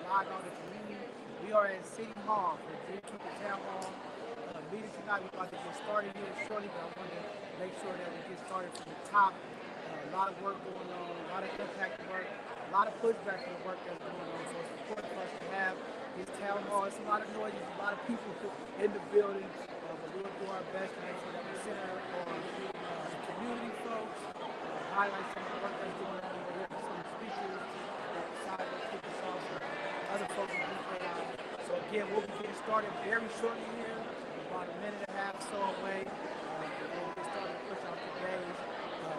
live out in the community. We are at City Hall for DKI Town Hall. Meeting tonight, we're about to get started here shortly, but I want to make sure that we get started from the top. A lot of work going on, a lot of impact work, a lot of pushback from the work that's going on. So it's important for us to have this town hall. It's a lot of noise, there's a lot of people in the building, but we'll do our best to make sure that we center on the community folks, highlight some of the work that's going on. We'll hear from some speakers, besides the kick us off, other folks in DKI. So again, we'll be getting started very shortly here, about a minute and a half or so away. We'll get started to push out today's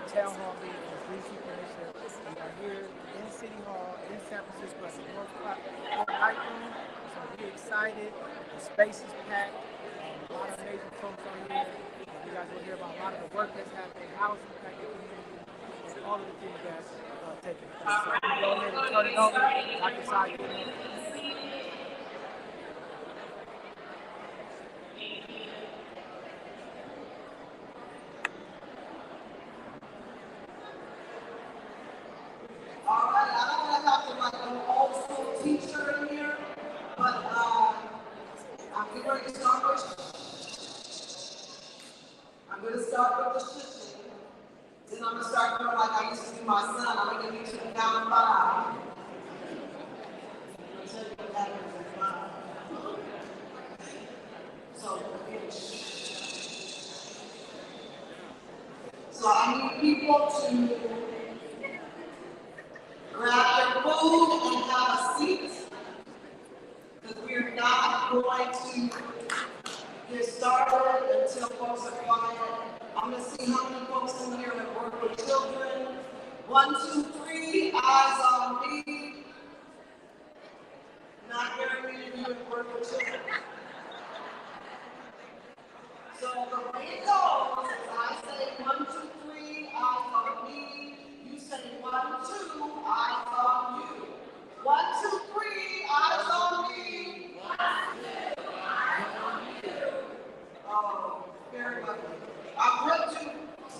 town hall meeting for the Greenkeeper Initiative. We are here in City Hall in San Francisco at the North Night Room. So we're excited. The space is packed. A lot of amazing folks are here. You guys will hear about a lot of the work that's happening, how it's impacting the community, and all of the things that's taking place. So we go ahead and turn it over. Dr. Sai. I'm going to start with the shifting. Then I'm going to start doing like I used to do my son. I'm going to get you down to 5. I'm going to tell you what happens in 5. So I need people to grab their food and have a seat, because we're not going to get started until folks are quiet. I'm going to see how many folks in here that work with children. 1, 2, 3, eyes on me. Not very many of you that work with children. So the way it goes is I say 1, 2, 3, eyes on me. You say 1, 2, eyes on you. 1, 2, 3, eyes on me. 1, 2, eyes on you. Oh, very lucky. I'm real to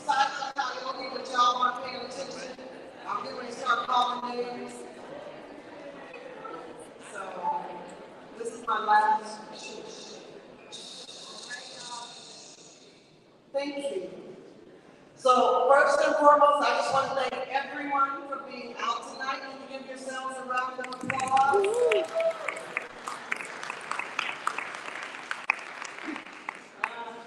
silent karaoke, but y'all aren't paying attention. I'm getting ready to start calling names. So this is my last shush. Thank you. So first and foremost, I just want to thank everyone for being out tonight. Can you give yourselves a round of applause?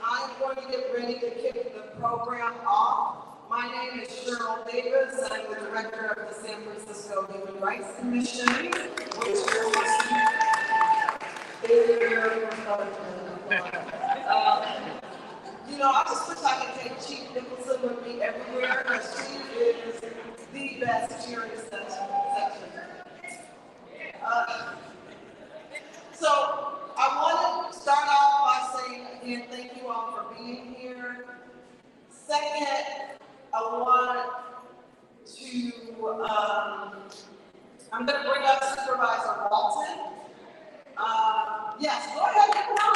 I'm going to get ready to kick the program off. My name is Cheryl Davis. I'm the director of the San Francisco Human Rights Commission, which is you know, I just wish I could take Chief Nicholson with me everywhere, because she is the best cheering section. So I want to start off by saying again, thank you all for being here. Second, I want to, I'm going to bring up Supervisor Walton. Yes, go ahead and come on.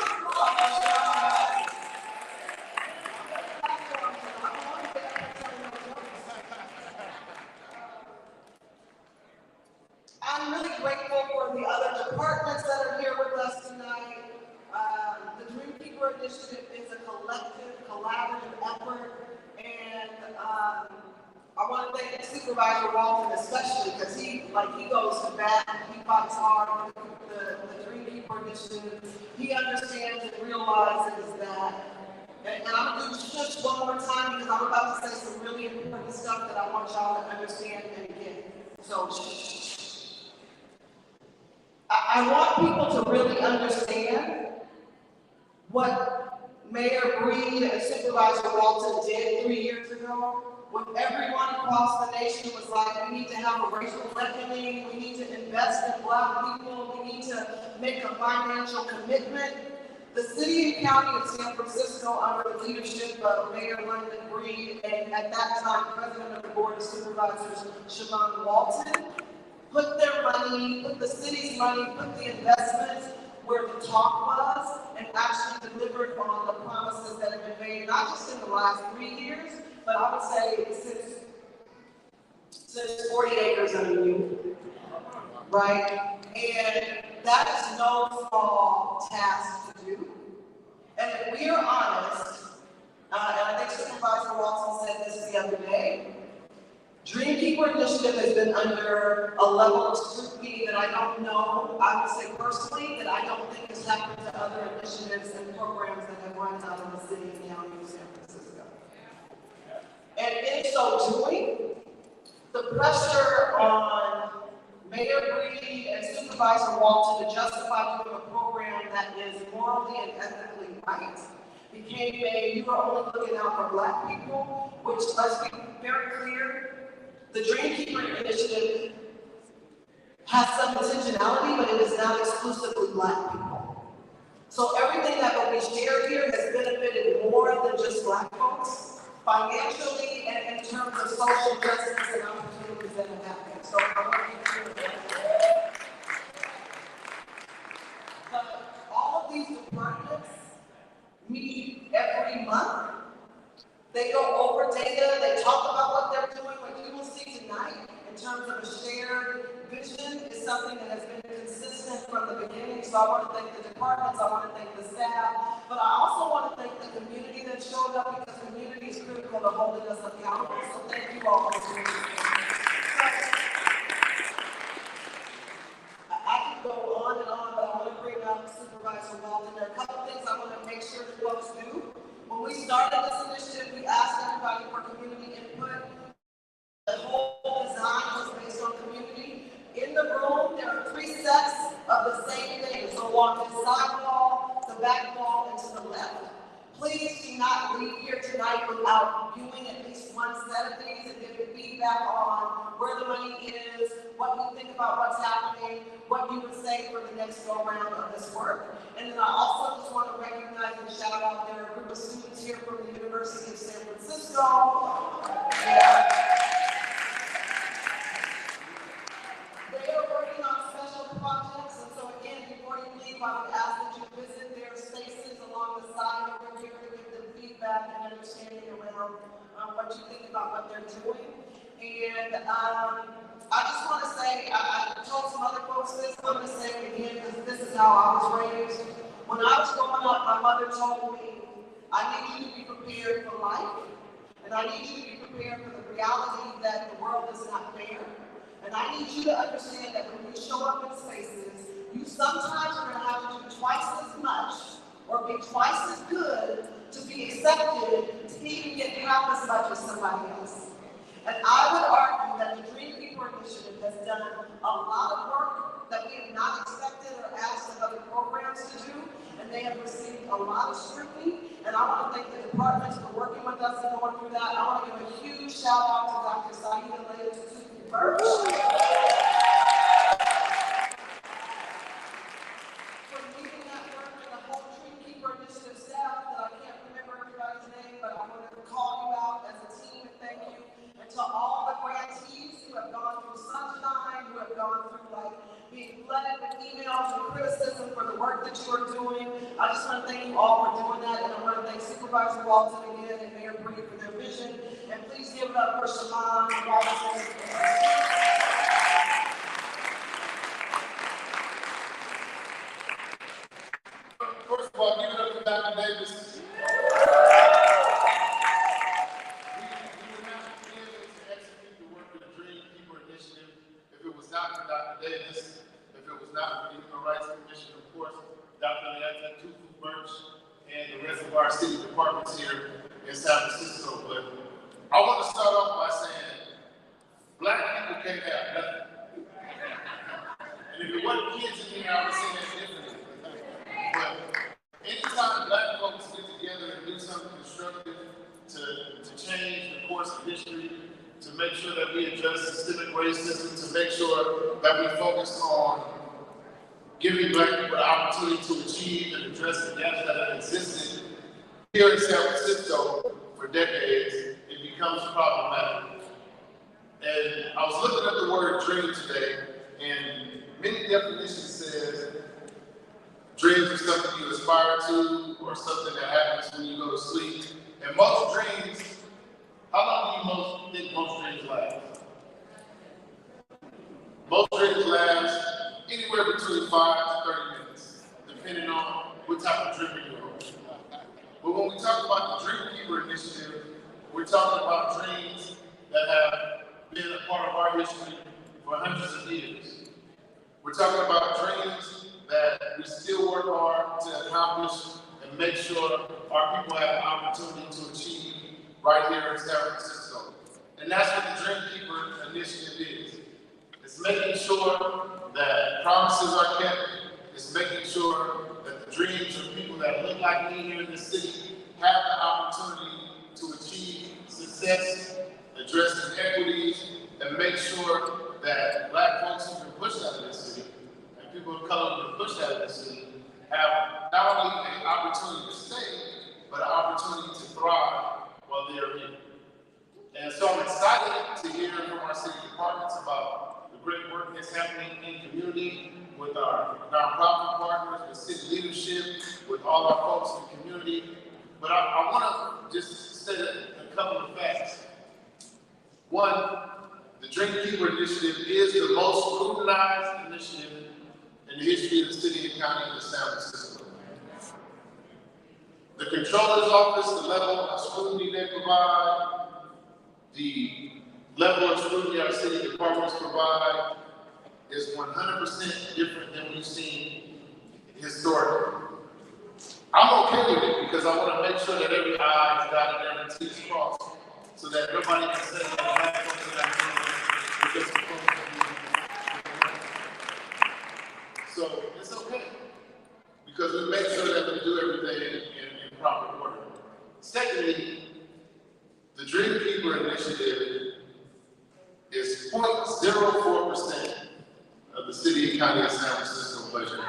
I'm really grateful for the other departments that are here with us tonight. The Dreamkeeper Initiative is a collective, collaborative effort, and I want to thank Supervisor Walton especially, because he goes to bat, he fights hard for the Dreamkeeper Initiative. He understands and realizes that, and I'm going to do this one more time because I'm about to say some really important stuff that I want y'all to understand and get. So, I want people to really understand what Mayor Breed and Supervisor Walton did 3 years ago, when everyone across the nation was like, we need to have a racial reckoning, we need to invest in Black people, we need to make a financial commitment. The city and county of San Francisco, under the leadership of Mayor London Breed and at that time President of the Board of Supervisors Shamann Walton, put their money, put the city's money, put the investments where the talk was, and actually delivered on the promises that have been made, not just in the last 3 years, but I would say since 40 acres under you. right? And that is no small task to do. And if we are honest, and I think Supervisor Walton said this the other day, Dreamkeeper Initiative has been under a level of scrutiny that I don't know, I would say personally, that I don't think has happened to other initiatives and programs that have run out of the city and county of San Francisco. And in so doing, the pressure on Mayor Breed and Supervisor Walton to justify doing a program that is morally and ethically right became you are only looking out for Black people, which, let's be very clear, the Dreamkeeper Initiative has some intentionality, but it is not exclusively Black people. So everything that will be shared here has benefited more than just Black folks, financially and in terms of social justice and opportunities that have happened. So I want to be clear about that. But all of these departments meet every month. They go over data, they talk about what they're doing. What you will see tonight in terms of a shared vision is something that has been consistent from the beginning. So I want to thank the departments, I want to thank the staff, but I also want to thank the community that showed up, because community is critical to holding us accountable. So thank you all for doing this. I could go on and on, but I want to bring up Supervisor Walton. There are a couple things I want to make sure that folks do. When we started this initiative, we asked everybody for community input. The whole design was based on community. In the room, there are 3 sets of the same thing. So along the side wall, the back wall, and to the left. Please do not leave here tonight without viewing at least one set of these and giving feedback on where the money is, what you think about what's happening, what you would say for the next go-round of this work. And then I also just want to recognize and shout out, there are a group of students here from the University of San Francisco. They are working on special projects, and so again, before you leave, I would ask that you visit their spaces along the side over here to give them feedback and understanding around what you think about what they're doing. And I just want to say, I told some other folks this, I'm going to say it again, because this is how I was raised. When I was growing up, my mother told me, I need you to be prepared for life, and I need you to be prepared for the reality that the world is not fair. And I need you to understand that when you show up in spaces, you sometimes are going to have to do twice as much or be twice as good to be accepted, to even get half as much as somebody else. And I would argue that the Dreamkeeper Initiative has done a lot of work that we have not expected or asked of other programs to do, and they have received a lot of scrutiny. And I want to thank the departments for working with us and going through that. I want to give a huge shout out to Dr. Saida Birch for leading that work, and the whole Dreamkeeper Initiative staff that I can't remember everybody's name, but I want to call you out as a team and thank you. And to all the grantees who have gone through sunshine, who have gone through being flooded with emails and criticism for the work that you are doing, I just want to thank you all for doing that, and I want to thank Supervisor Walton again and Mayor Breed for their vision. And please give it up for Shamann Walton. First of all, give it up to Dr. Davis. We would not be able to execute the work of the Dreamkeeper Initiative if it was not for Dr. Davis, if it was not for the Human Rights Commission, of course, Dr. Birch, and the rest of our city departments here in San Francisco. But I want to start off by saying, Black people can't have nothing. And if it wasn't kids in here, I would say that differently. But anytime Black folks get together and do something constructive to change the course of history, to make sure that we address systemic racism, to make sure that we focus on giving Black people the opportunity to achieve and address the gaps that have existed here in San Francisco for decades, it becomes problematic. And I was looking at the word dream today, and many definitions says dreams are something you aspire to or something that happens when you go to sleep. And most dreams, how long do you think most dreams last? Most drinks last anywhere between 5 to 30 minutes, depending on what type of drinker you're on. But when we talk about the Drink Keeper Initiative, we're talking about drinks that have been a part of our history for hundreds of years. We're talking about dreams that we still work hard to accomplish and make sure our people have the opportunity to achieve right here in San Francisco. And that's what the Dream Keeper Initiative is. It's making sure that promises are kept. It's making sure that the dreams of people that look like me here in the city have the opportunity to achieve success, address inequities, and make sure that Black folks who've been pushed out of this city and people of color who've been pushed out of this city have not only an opportunity to stay, but an opportunity to thrive while they're here. And so I'm excited to hear from our city departments about the great work that's happening in community with our nonprofit partners, with city leadership, with all our folks in the community. But I want to just state a couple of facts. One, the Drink Keeper Initiative is the most scrutinized initiative in the history of the city and county of San Francisco. The Controller's Office, the level of scrutiny they provide, the level of scrutiny our city departments provide is 100% different than we've seen historically. I'm okay with it because I want to make sure that every I is dotted and every T is crossed so that nobody can say that Black folks are not doing it because of folks. So it's okay because we make sure that we do everything in proper order. Secondly, the Dream Keeper Initiative is 0.04% of the city and county of San Francisco budget.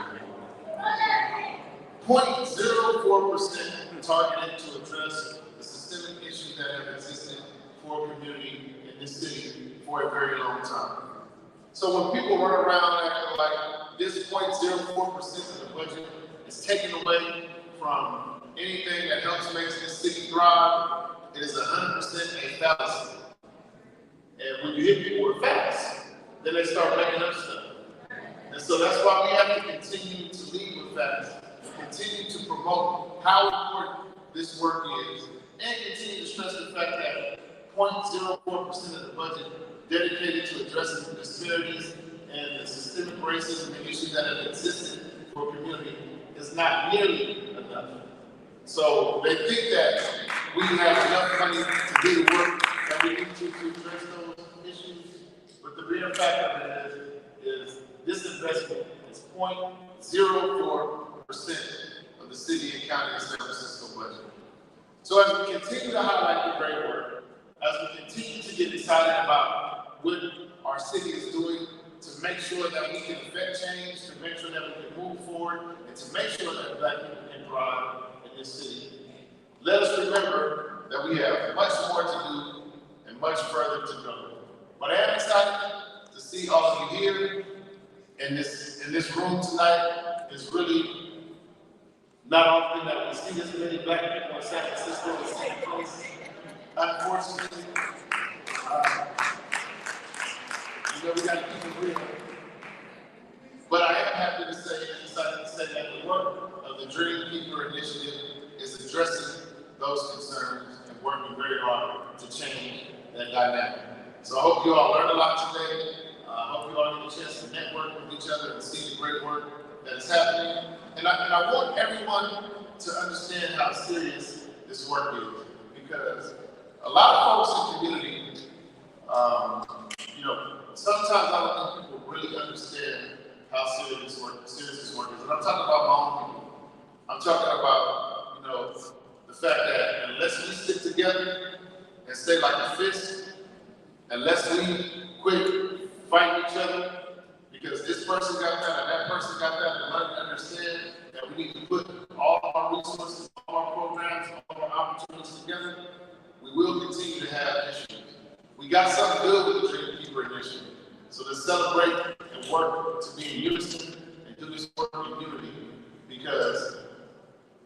0.04% targeted to address the systemic issues that have existed for a community in this city for a very long time. So when people run around acting like this 0.04% of the budget is taken away from anything that helps make this city thrive, it is 100% a fallacy. And when you hit people with facts, then they start making up stuff. And so that's why we have to continue to lead with facts, continue to promote how important this work is, and continue to stress the fact that 0.04% of the budget dedicated to addressing the disparities and the systemic racism and issues that have existed for a community is not nearly enough. So they think that we have enough money to do the work that we need to address those issues, but the real fact of it is this investment is 0.04% of the city and county of San Francisco budget. So as we continue to highlight the great work, as we continue to get excited about what our city is doing to make sure that we can affect change, to make sure that we can move forward, and to make sure that Black people can thrive in this city, let us remember that we have much more to do and much further to go. But I am excited to see all of you here in this room tonight. It's really not often that we see this many Black people in San Francisco in the same place. Unfortunately, we got to keep it real. But I am happy to say and excited to say that the work of the Dream Keeper Initiative is addressing those concerns and working very hard to change that dynamic. So I hope you all learned a lot today. I hope you all get a chance to network with each other and see the great work that is happening. And I want everyone to understand how serious this work is, because a lot of folks in the community, sometimes I don't think people really understand how serious this work is. And I'm talking about my own people. I'm talking about, the fact that unless we stick together and stay like a fist, unless we quit fighting each other, because this person got that and that person got that, and learn to understand that we need to put all our resources, all our programs, all our opportunities together, we will continue to have issues. We got something good with the Dream Keeper Initiative. So let's celebrate and work to be in unison and do this work in unity, because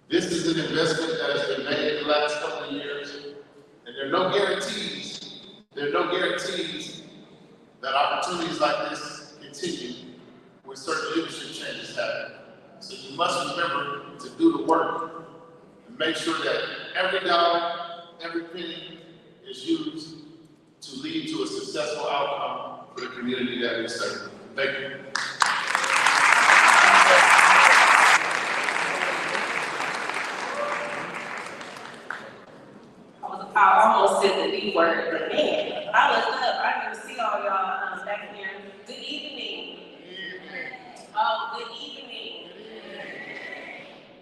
this is an investment that has been made in the last couple of years, and there are no guarantees. There are no guarantees that opportunities like this can certain leadership changes happen. So you must remember to do the work and make sure that every dollar, every penny is used to lead to a successful outcome for the community that we serve. Thank you. I almost said the D word, but man, I looked up. I didn't see all y'all back here. Good evening. Oh, good evening.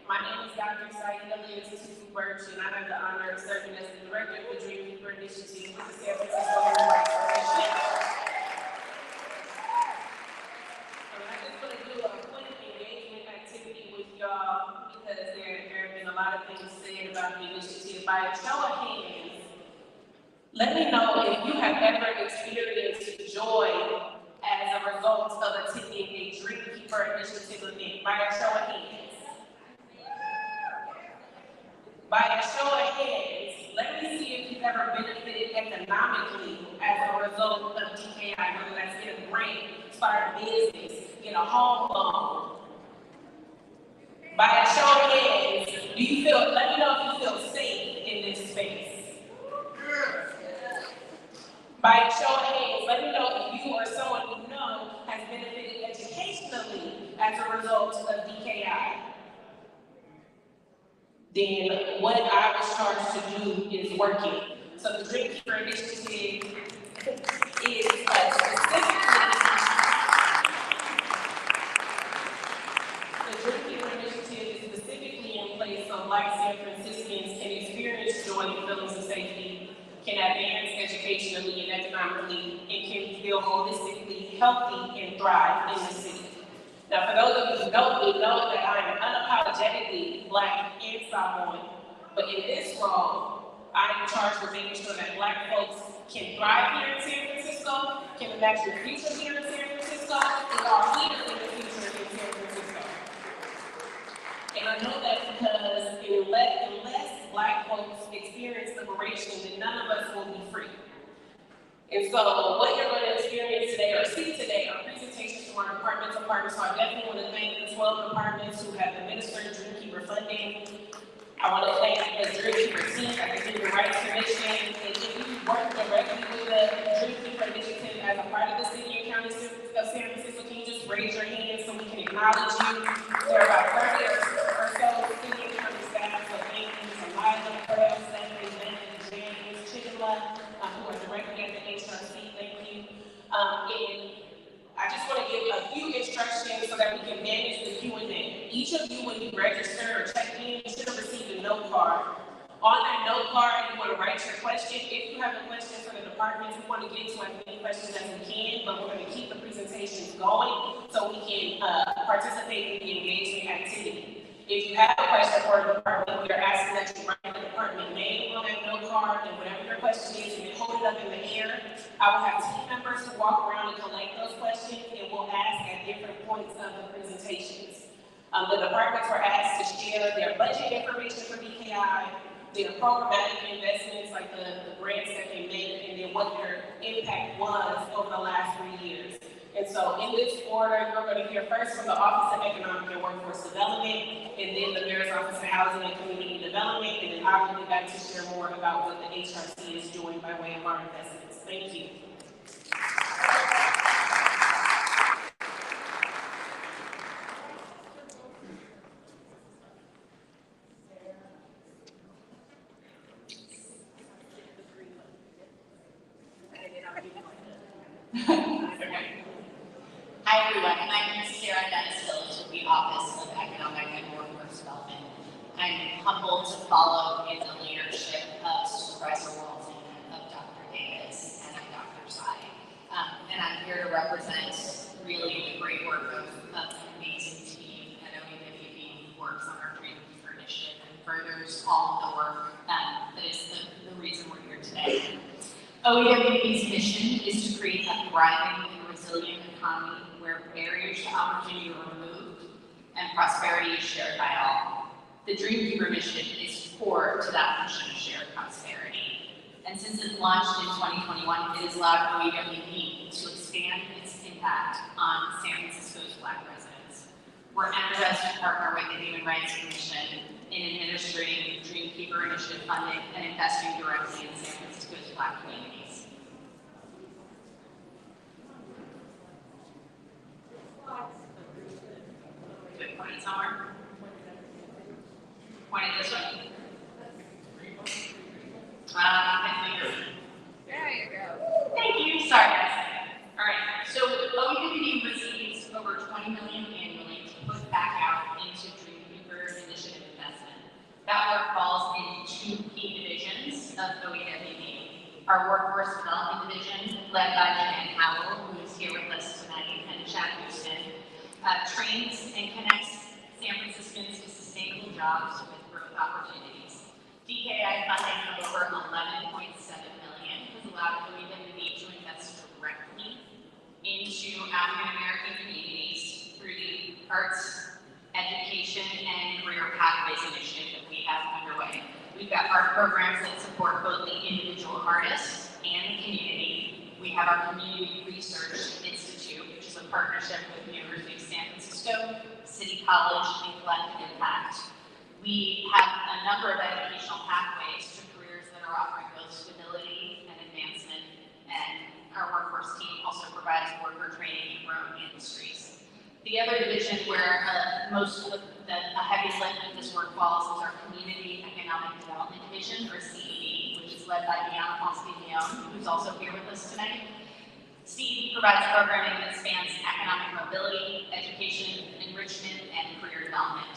My name is Dr. Saida Birch, and I have the honor of serving as the director of the Dreamkeeper Initiative with the San Francisco Human Rights Commission. I just want to do a quick engagement activity with y'all because there have been a lot of things said about the initiative. By a show of hands, let me know if you have ever experienced joy as a result of attending a Dreamkeeper Initiative event. By a show of hands. By a show of hands, let me see if you've ever benefited economically as a result of DKI, whether that's get a grant, start a business, get a home loan. By a show of hands, do you feel, let me know if you feel safe in this space. By a show of hands, let me know if you or someone you know has benefited educationally as a result of DKI. Then what I was charged to do is working. So the Dreamkeeper Initiative is specifically in place so Black San Franciscans can experience joy and feelings of safety, can advance educationally and economically, and can feel holistically healthy and thrive in the city. Now, for those of you who know me, know that I am unapologetically Black and Samoan, but in this role, I am charged with making sure that Black folks can thrive here in San Francisco, can imagine the future here in San Francisco, and are leaders in the future in San Francisco. And I know that because unless Black folks experience liberation, then none of us will be free. And so what you're going to experience today or see today are presentations from our departmental partners. So I definitely want to thank the 12 departments who have administered Dreamkeeper funding. I want to thank the Dreamkeeper team at the Human Rights Commission. And if you work directly with the Dreamkeeper Initiative as a part of the city and county of San Francisco, can you just raise your hand so we can acknowledge you? There are about 30 or so city and county staff, so thank you to Lila, Pearl, Stephanie, Bennett, James, Chickenla, who are directly at the HRC, thank you. And I just want to give a few instructions so that we can manage the Q&A. Each of you, when you register or check in, you should have received a note card. On that note card, you want to write your question. If you have a question for the department, we want to get to as many questions as we can, but we're going to keep the presentations going so we can participate in the engagement activity. If you have a question for a department, we are asking that you write the department name on that note card, and whatever your question is, you can hold it up in the air. I will have team members who walk around and collect those questions, and we'll ask at different points of the presentations. The departments were asked to share their budget information for DKI, their programmatic investments, like the grants that they made, and then what their impact was over the last 3 years. And so in this order, we're going to hear first from the Office of Economic and Workforce Development, and then the Mayor's Office of Housing and Community Development, and then I will be back to share more about what the HRC is doing by way of our investments. Thank you. Hi everyone, my name is Sarah Dennis-Phillips with the Office of Economic and Workforce Development. I'm humbled to follow in the leadership of Supervisor Walton, of Dr. Davis, and of Dr. Sai. And I'm here to represent really the great work of an amazing team at OEWB who works on our Dreamkeeper initiative and furthers all of the work that is the reason we're here today. OEWB's mission is to create a thriving and resilient economy where barriers to opportunity are removed and prosperity is shared by all. The Dreamkeeper mission is core to that mission of shared prosperity. And since it launched in 2021, it has allowed OEWB to expand its impact on San Francisco's Black residents. We're energized to partner with the Human Rights Commission in administering Dreamkeeper Initiative funding and investing directly in San Francisco's Black communities. Do it point it somewhere? Point it this way. There you go. Thank you. Sorry, guys. All right. So OEWD receives over $20 million annually to put back out into Dreamkeeper Initiative investment. That work falls in 2 key divisions of OEWD. Our Workforce Development Division, led by Jen Howell, who is here with us tonight, and Chad Houston, trains and connects San Franciscans to sustainable jobs with growth opportunities. DKI funding of over $11.7 million has allowed OEWD to invest directly into African American communities through the Arts, Education, and Career Pathways initiative that we have underway. We've got art programs that support both the individual artists and the community. We have our Community Research Institute, which is a partnership with the University of San Francisco, City College, and Collective Impact. We have a number of educational pathways to careers that are offering both stability and advancement, and our workforce team also provides worker training in growing industries. The other division where most of the heavy lift of this work falls is our Community Economic Development Division, or CED, which is led by Deanna Ponce-Leon, who's also here with us tonight. CED provides programming that spans economic mobility, education, enrichment, and career development.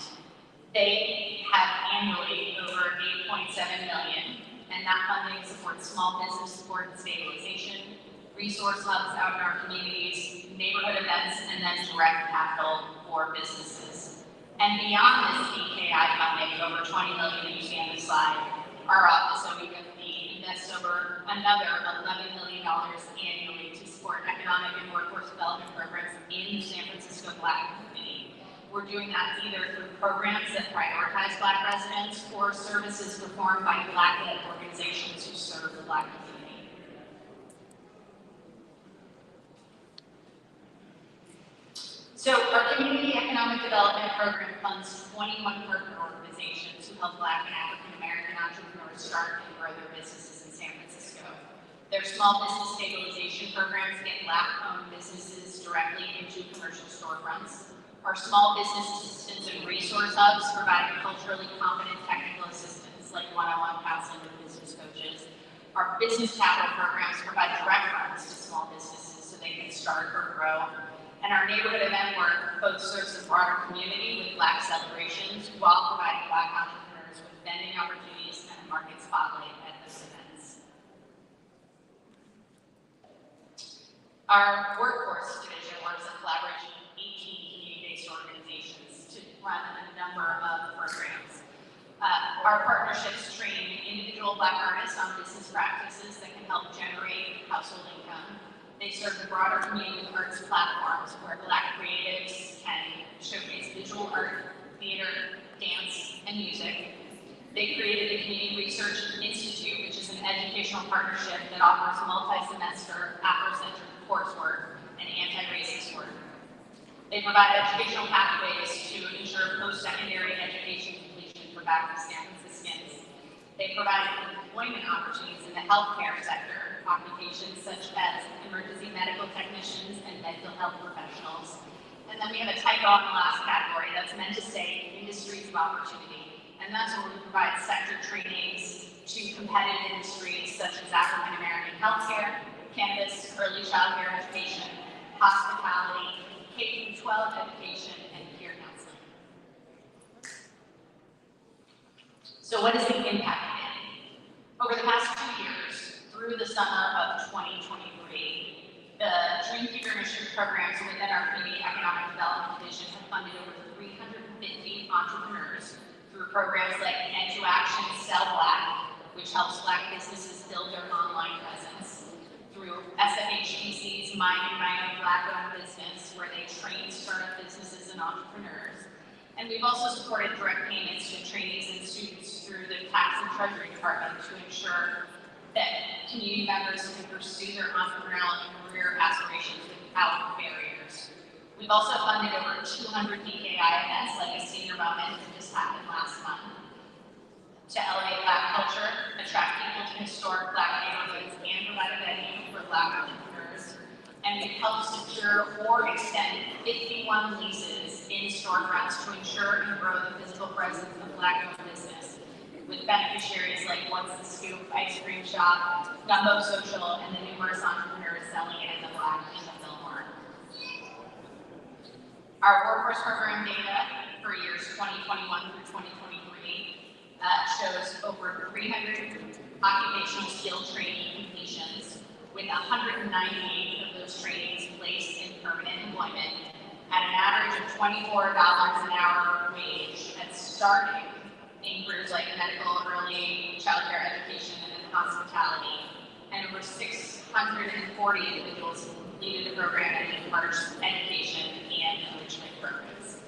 They have annually over $8.7 million, and that funding supports small business support and stabilization, resource hubs out in our communities, neighborhood events, and then direct capital for businesses. And beyond this DKI funding, over $20 million you see on the slide, our office OEWD invests over another $11 million annually to support economic and workforce development programs in the San Francisco Black community. We're doing that either through programs that prioritize Black residents or services performed by Black-led organizations who serve the Black community. So our Community Economic Development Program funds 21 partner organizations who help Black and African American entrepreneurs start and grow their businesses in San Francisco. Their small business stabilization programs get Black-owned businesses directly into commercial storefronts. Our small business assistance and resource hubs provide culturally competent technical assistance like one-on-one counseling with business coaches. Our business capital programs provide direct funds to small businesses so they can start or grow. And our neighborhood event work both serves the broader community with Black celebrations while providing Black entrepreneurs with vending opportunities and a market spotlight at those events. Our workforce division works in collaboration with 18 community-based organizations to run a number of programs. Our partnerships train individual Black artists on business practices that can help generate household income. They serve the broader community with arts platforms where Black creatives can showcase visual art, theater, dance, and music. They created the Community Research Institute, which is an educational partnership that offers multi-semester Afrocentric coursework and anti-racist work. They provide educational pathways to ensure post-secondary education completion for Black San Franciscans. They provide employment opportunities in the healthcare sector, occupations such as emergency medical technicians and mental health professionals. And then we have a typo on the last category that's meant to say industries of opportunity. And that's where we provide sector trainings to competitive industries such as African American healthcare, cannabis, early childcare education, hospitality, K-12 education, and peer counseling. So what is the impact been? Over the past 2 years, through the summer of 2023, the Dreamkeeper Initiative programs within our Community Economic Development Division have funded over 350 entrepreneurs through programs like Ed to Action Sell Black, which helps Black businesses build their online presence, through SFHRC's Mine and My Own Black-owned business, where they train startup businesses and entrepreneurs. And we've also supported direct payments to trainees and students through the Tax and Treasury Department to ensure that community members can pursue their entrepreneurial and career aspirations with without barriers. We've also funded over 200 DKI events, like a senior moment that just happened last month, to elevate Black culture, attract people to historic Black neighborhoods, and provide a venue for Black entrepreneurs. And we've helped secure or extend 51 leases in storefronts to ensure and grow the physical presence of Black-owned business, with beneficiaries like What's the Scoop Ice Cream Shop, Gumbo Social, and the numerous entrepreneurs selling it in the Black and the Fillmore. Our workforce program data for years 2021 through 2023 shows over 300 occupational skill training completions, with 198 of those trainings placed in permanent employment at an average of $24 an hour wage at starting in careers like medical, early childcare education, and hospitality, and over 640 individuals completed the program in arts, education, and enrichment programs.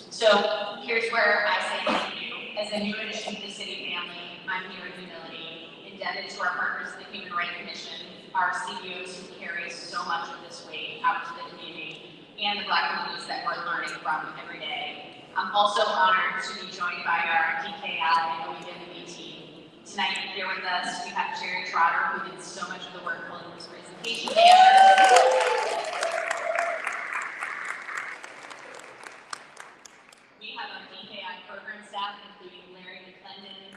So here's where I say thank you. As a new addition to the city family, I'm here in humility, indebted to our partners at the Human Rights Commission, our CEOs who carry so much of this weight out to the community, and the Black communities that we're learning from every day. I'm also honored to be joined by our DKI and OEWB team. Tonight, here with us, we have Jerry Trotter, who did so much of the work pulling this presentation together. We have our DKI program staff, including Larry McClendon,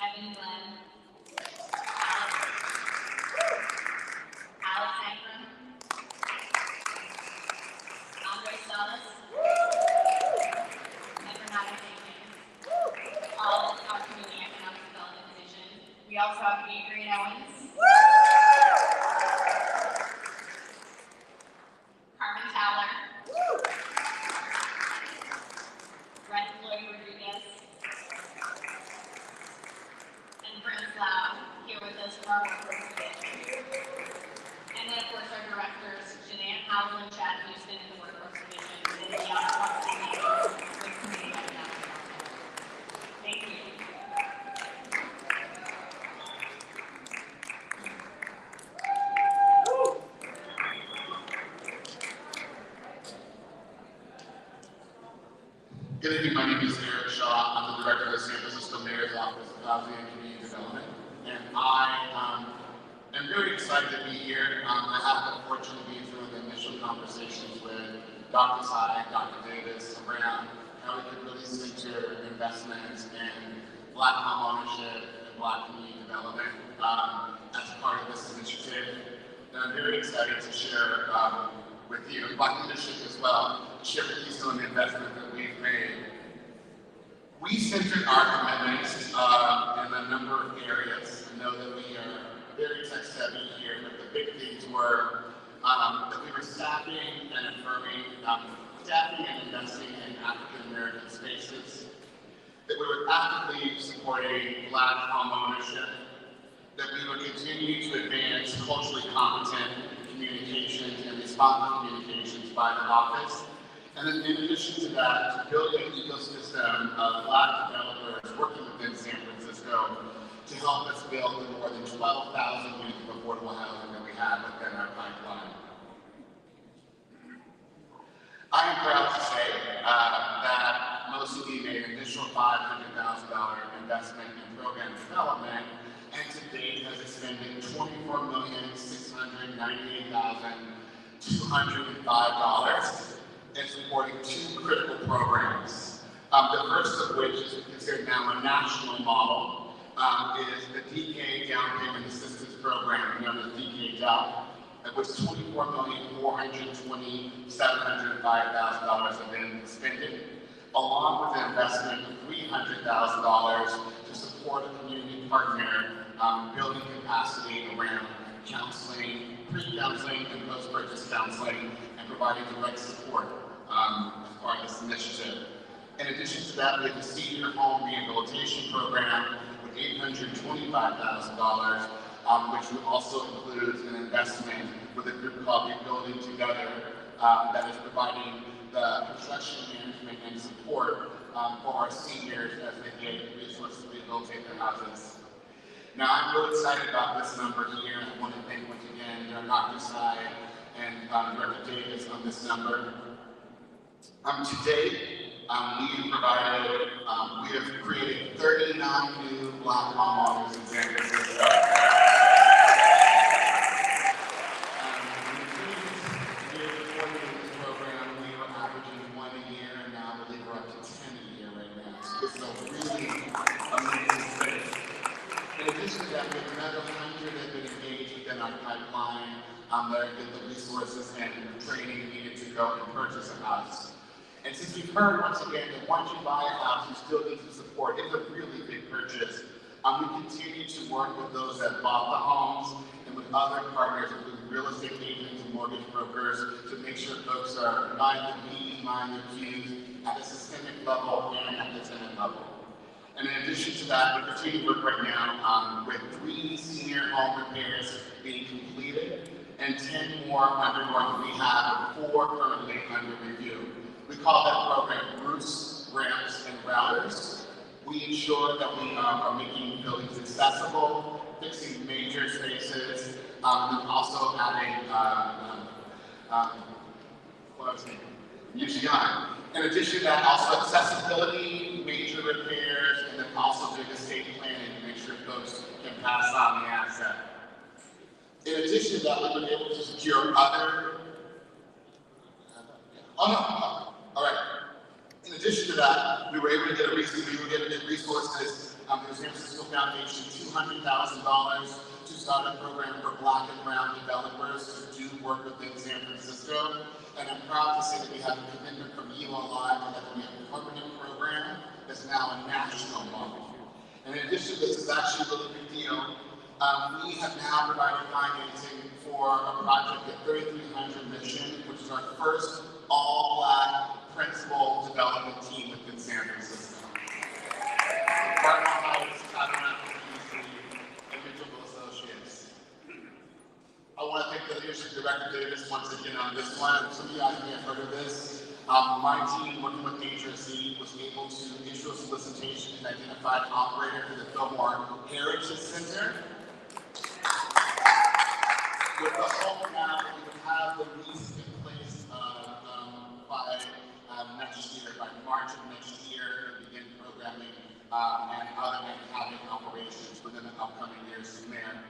Evan Glenn, Alex Ankrum, Andre Salas, and Renata Jenkins, all our community economic development division. We also have Adrian Owens, Carmen Towler, Brett Lloyd Rodriguez, and Prince Lau here with us for our workforce division. And then, of course, our directors, Jeanette Howell and Chad Houston in the workforce division, and Deanna Fox with community economic development. Thank you. Good evening, my name is Eric Shaw. I'm the director of the San Francisco Mayor's Office of Housing and Community Development. And I am very excited to be here. I have the fortune to be through the initial conversations with Dr. Tsai, Dr. Davis around how we can really center investments in Black home ownership and Black community development as part of this initiative. And I'm very excited to share with you, Black leadership as well, share with you some of the investment that we've made. We centered our commitments in a number of areas. I know that we are very tech savvy here, but the big things were that we were staffing and affirming, staffing and investing in African American spaces, that we were actively supporting Black home ownership, that we would continue to advance culturally competent communications and responsive communications by the office. And then in addition to that, to build an ecosystem of Black developers working within San Francisco to help us build the more than 12,000 units of affordable housing that we have within our pipeline. I am proud to say that most of you made an initial $500,000 investment in program development, and to date has expended $24,698,205 in supporting two critical programs. The first of which is considered now a national model, is the DKI Down Payment Assistance Program, known as DKI Town, which is $24,427,500 have been expended, along with an investment of $300,000 to support a community partner building capacity around counseling, pre-counseling, and post-purchase counseling, and providing direct support as part of this initiative. In addition to that, we have the Senior Home Rehabilitation Program with $825,000, which also includes an investment with a group called Rebuilding Together that is providing the construction management and support for our seniors as they get resources to rehabilitate their houses. Now, I'm really excited about this number here. I want to thank once again Dr. Sai and Director Davis on this number. To date, we have created 39 new Black homeowners in San Francisco. It's a really amazing space. In addition to that, we have another 100 that have been engaged within our pipeline that get the resources and training needed to go and purchase a house. And since we've heard once again that once you buy a house, you still need some support. It's a really big purchase. We continue to work with those that bought the homes and with other partners, including real estate agents and mortgage brokers, to make sure folks are mind the P's, mind the Q's, at the systemic level and at the tenant level. And in addition to that, we continue to work right now with 3 senior home repairs being completed and 10 more undergoing rehab and 4 currently under review. We call that program roofs, ramps, and routers. We ensure that we are making buildings accessible, fixing major spaces, and also adding UGI. In addition to that, also accessibility, major repairs, and then also big estate planning to make sure folks can pass on the asset. In addition to that, we've been able to secure other. All right. In addition to that, we were able to get resources. The San Francisco Foundation $200,000 to start a program for Black and brown developers to do work within San Francisco. And I'm proud to say that we have a commitment from you Alive that we have a permanent program that's now a national model. And in addition to this, is actually a really big deal. We have now provided financing for a project at 3300 Mission, which is our first all-Black principal development team within San Francisco. I want to thank the leadership, Director Davis, once again on this one. Some of you guys may have heard of this. My team, working with HRC, was able to issue a solicitation and identify an operator for the Fillmore Heritage Center. With the hope now that we would have the lease in place by next year, by March of next year, and begin programming and having operations within the upcoming years from there.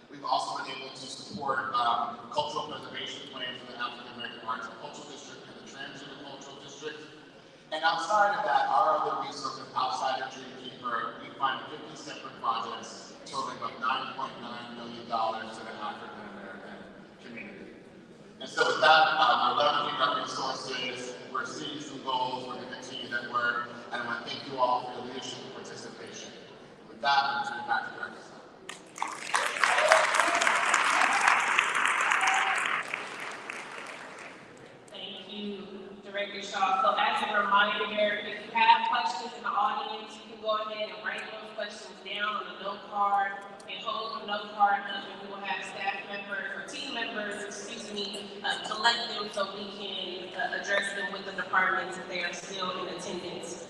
We've also been able to support cultural preservation plans for the African American Arts and Cultural District and the Transgender Cultural District. And outside of that, our other resources outside of Dreamkeeper, we find 50 separate projects totaling about $9.9 million to the African American community. And so with that, we're leveraging our resources, we're seeing some goals, we're going to continue that work, and I want to thank you all for your leadership and participation. With that, I'm going to turn it back to Director. Director Shaw. So as a reminder, if you have questions in the audience, you can go ahead and write those questions down on the note card and hold the note card up, and we will have staff members or team members, collect them so we can address them with the departments if they are still in attendance.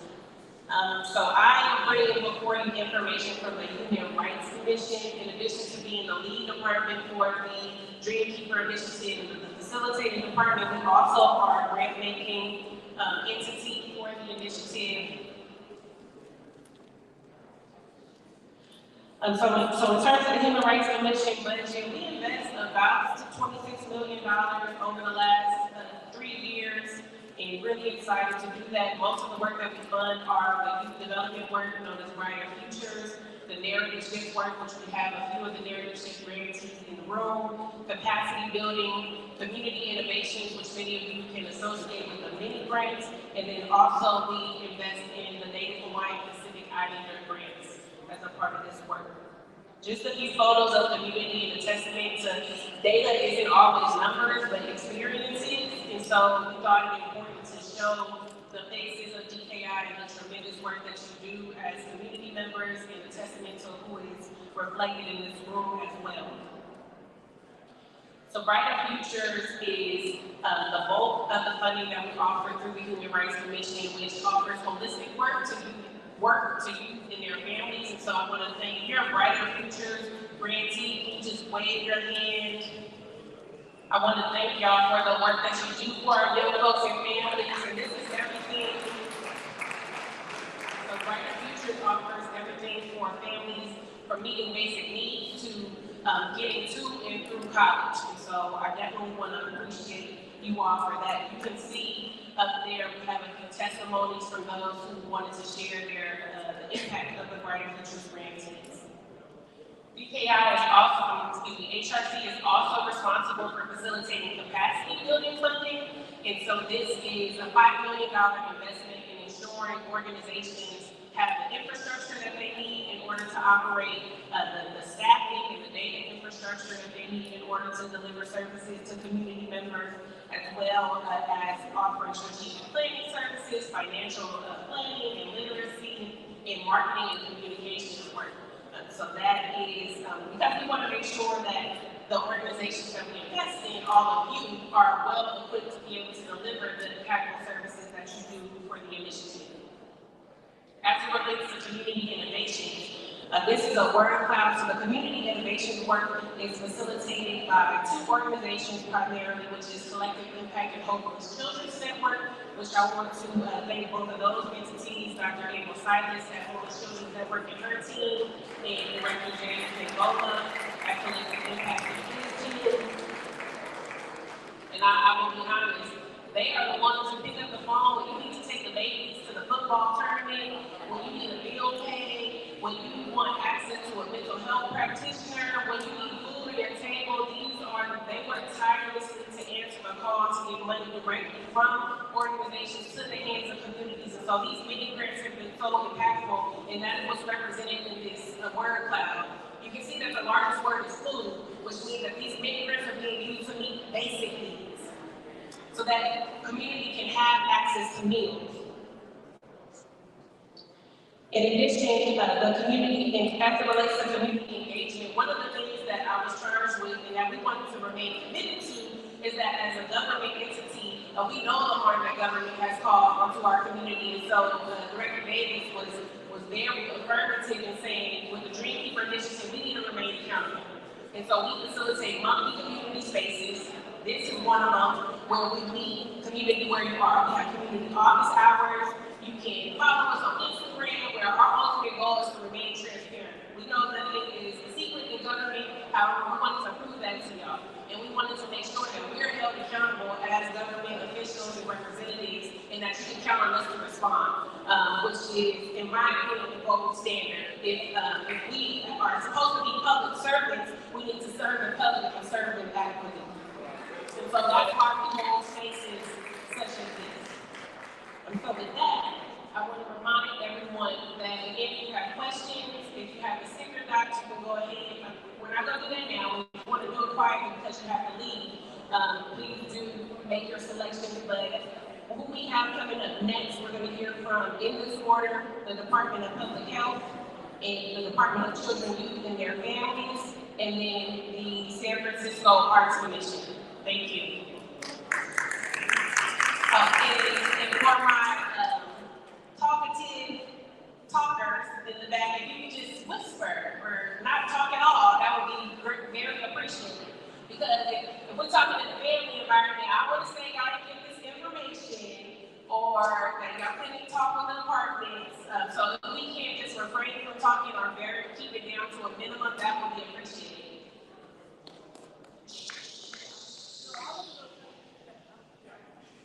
So I am bringing before you information from the Human Rights Commission. In addition to being the lead department for the Dreamkeeper Initiative and the facilitating department, we also are a grant-making entity for the initiative. So in terms of the Human Rights Commission budget, we invest about $26 million over the last 3 years. And really excited to do that. Most of the work that we fund are the youth development work known as Brighter Futures, the narrative shift work, which we have a few of the narrative shift grantees in the room, capacity building, community innovations, which many of you can associate with the mini grants, and then also we invest in the Native Hawaiian Pacific Islander grants as a part of this work. Just a few photos of community and a testament to data isn't always numbers, but experiences. And so we thought it important to show the faces of DKI and the tremendous work that you do as community members and a testament to who is reflected in this room as well. So Brighter Futures is the bulk of the funding that we offer through the Human Rights Commission, which offers holistic work to work to youth and their families. And so I want to thank your Brighter Futures grantee. Can you just wave your hand? I want to thank y'all for the work that you do for our young folks and families. And this is everything. So Brighter Futures offers everything for families from meeting basic needs to getting to and through college. And so I definitely want to appreciate you all for that. You can see up there we have a few testimonies from those who wanted to share the impact of the Brighter Futures grantees. DKI is also, HRC is also responsible for facilitating capacity building funding. And so this is a $5 million investment in ensuring organizations have the infrastructure that they need in order to operate, the staffing and the data infrastructure that they need in order to deliver services to community members, as well as offering strategic planning services, financial planning and literacy, and marketing and communications work. So that is, because we want to make sure that the organizations that we invest in, all of you, are well equipped to be able to deliver the capital services that you do for the initiative. As it relates to community innovation, this is a word cloud. So the community innovation work is facilitated by two organizations primarily, which is Collective Impact and Hopeless Children's Network, which I want to thank both of those entities, Dr. April Silas at Hopeless Children's Network and her team, and Director James Angola at Collective Impact and his team. And I will be honest, they are the ones who pick up the phone when you need to take the babies to the football tournament, when you need a bill paid, when you want access to a mental health practitioner, when you need food at your table. They work tirelessly to answer the call to get money directly from organizations to the hands of communities. And so these mini grants have been so impactful, and that is what's represented in this word cloud. You can see that the largest word is food, which means that these mini grants are being used to meet basic needs, so that community can have access to meals. In addition, the community, and as it relates to community engagement, one of the things that I was charged with and that we wanted to remain committed to is that as a government entity, we know the harm that government has caused onto our community. And so Director Davis was very affirmative in saying, with the Dreamkeeper Initiative, we need to remain accountable. And so we facilitate monthly community spaces. This is one of them where we meet community where you are. We have community office hours. You can follow us on Instagram, where our ultimate goal is to remain transparent. We know that it is a secret in government, however, we wanted to prove that to y'all. And we wanted to make sure that we're held accountable as government officials and representatives, and that you can count on us to respond, which is, in my opinion, the gold standard. If we are supposed to be public servants, we need to serve the public and serve them adequately. And so that's why we hold spaces such as this. And so with that, I want to remind everyone that if you have questions, if you have a sticker doc, you can go ahead. We're not going to do that now. We want to do it quietly because you have to leave. Please do make your selections. But who we have coming up next, we're going to hear from, in this order, the Department of Public Health, and the Department of Children, Youth, and their families, and then the San Francisco Arts Commission. Thank you. And for my talkative talkers in the back, if you could just whisper or not talk at all, that would be very appreciated. Because if we're talking in the family environment, I want to say y'all get this information, or that y'all can talk with the departments. So if we can't just refrain from talking or keep it down to a minimum, that would be appreciated.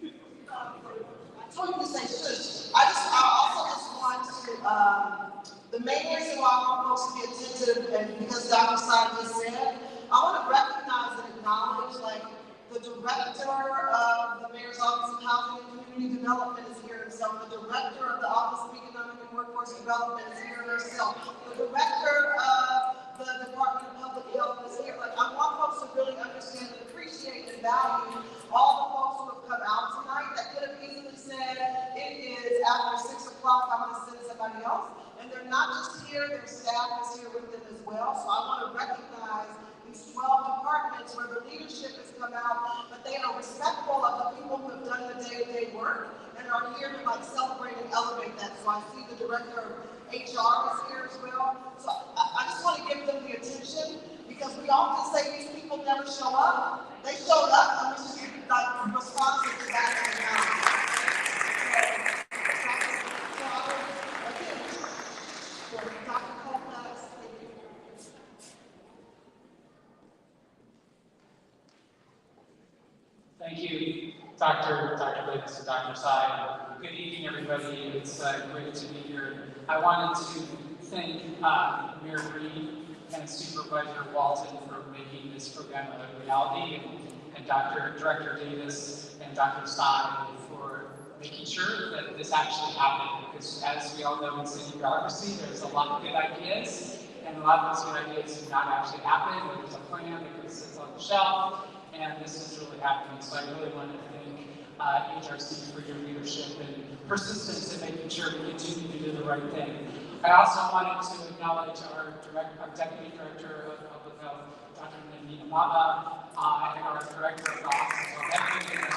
I told you to say shush. I also just want to, the main reason why I want folks to be attentive, and because Dr. Simon just said, I want to recognize and acknowledge, like, the director of the Mayor's Office of Housing and Community Development is here himself. The director of the Office of Economic and Workforce Development is here herself. The director of the Department of Public Health is here. Like, I want folks to really understand and appreciate and value all the folks who have come out tonight that could have easily said, it is after 6 o'clock, I'm going to send somebody else. And they're not just here, their staff is here with them as well. So I want to recognize these 12 departments where the leadership has come out, but they are respectful of the people who have done the day-to-day work and are here to like celebrate and elevate that. So I see the director of HR is here as well. So I just want to give them the attention because we often say these people never show up. They showed up, and we should be like responsive to that in the house. Thank you, Dr. Davis and Dr. Sy. Good evening, everybody. It's great to be here. I wanted to thank Mayor Reed and Supervisor Walton for making this program a reality, and Director Davis and Dr. Sy for making sure that this actually happened. Because as we all know in city bureaucracy, there's a lot of good ideas, and a lot of those good ideas do not actually happen. There's a plan that sits on the shelf. And this is really happening. So I really want to thank HRC for your leadership and persistence in making sure we continue to do the right thing. I also wanted to acknowledge our Deputy Director of Public Health, Dr. Nandina Mama, and our Director of Office of Deputy and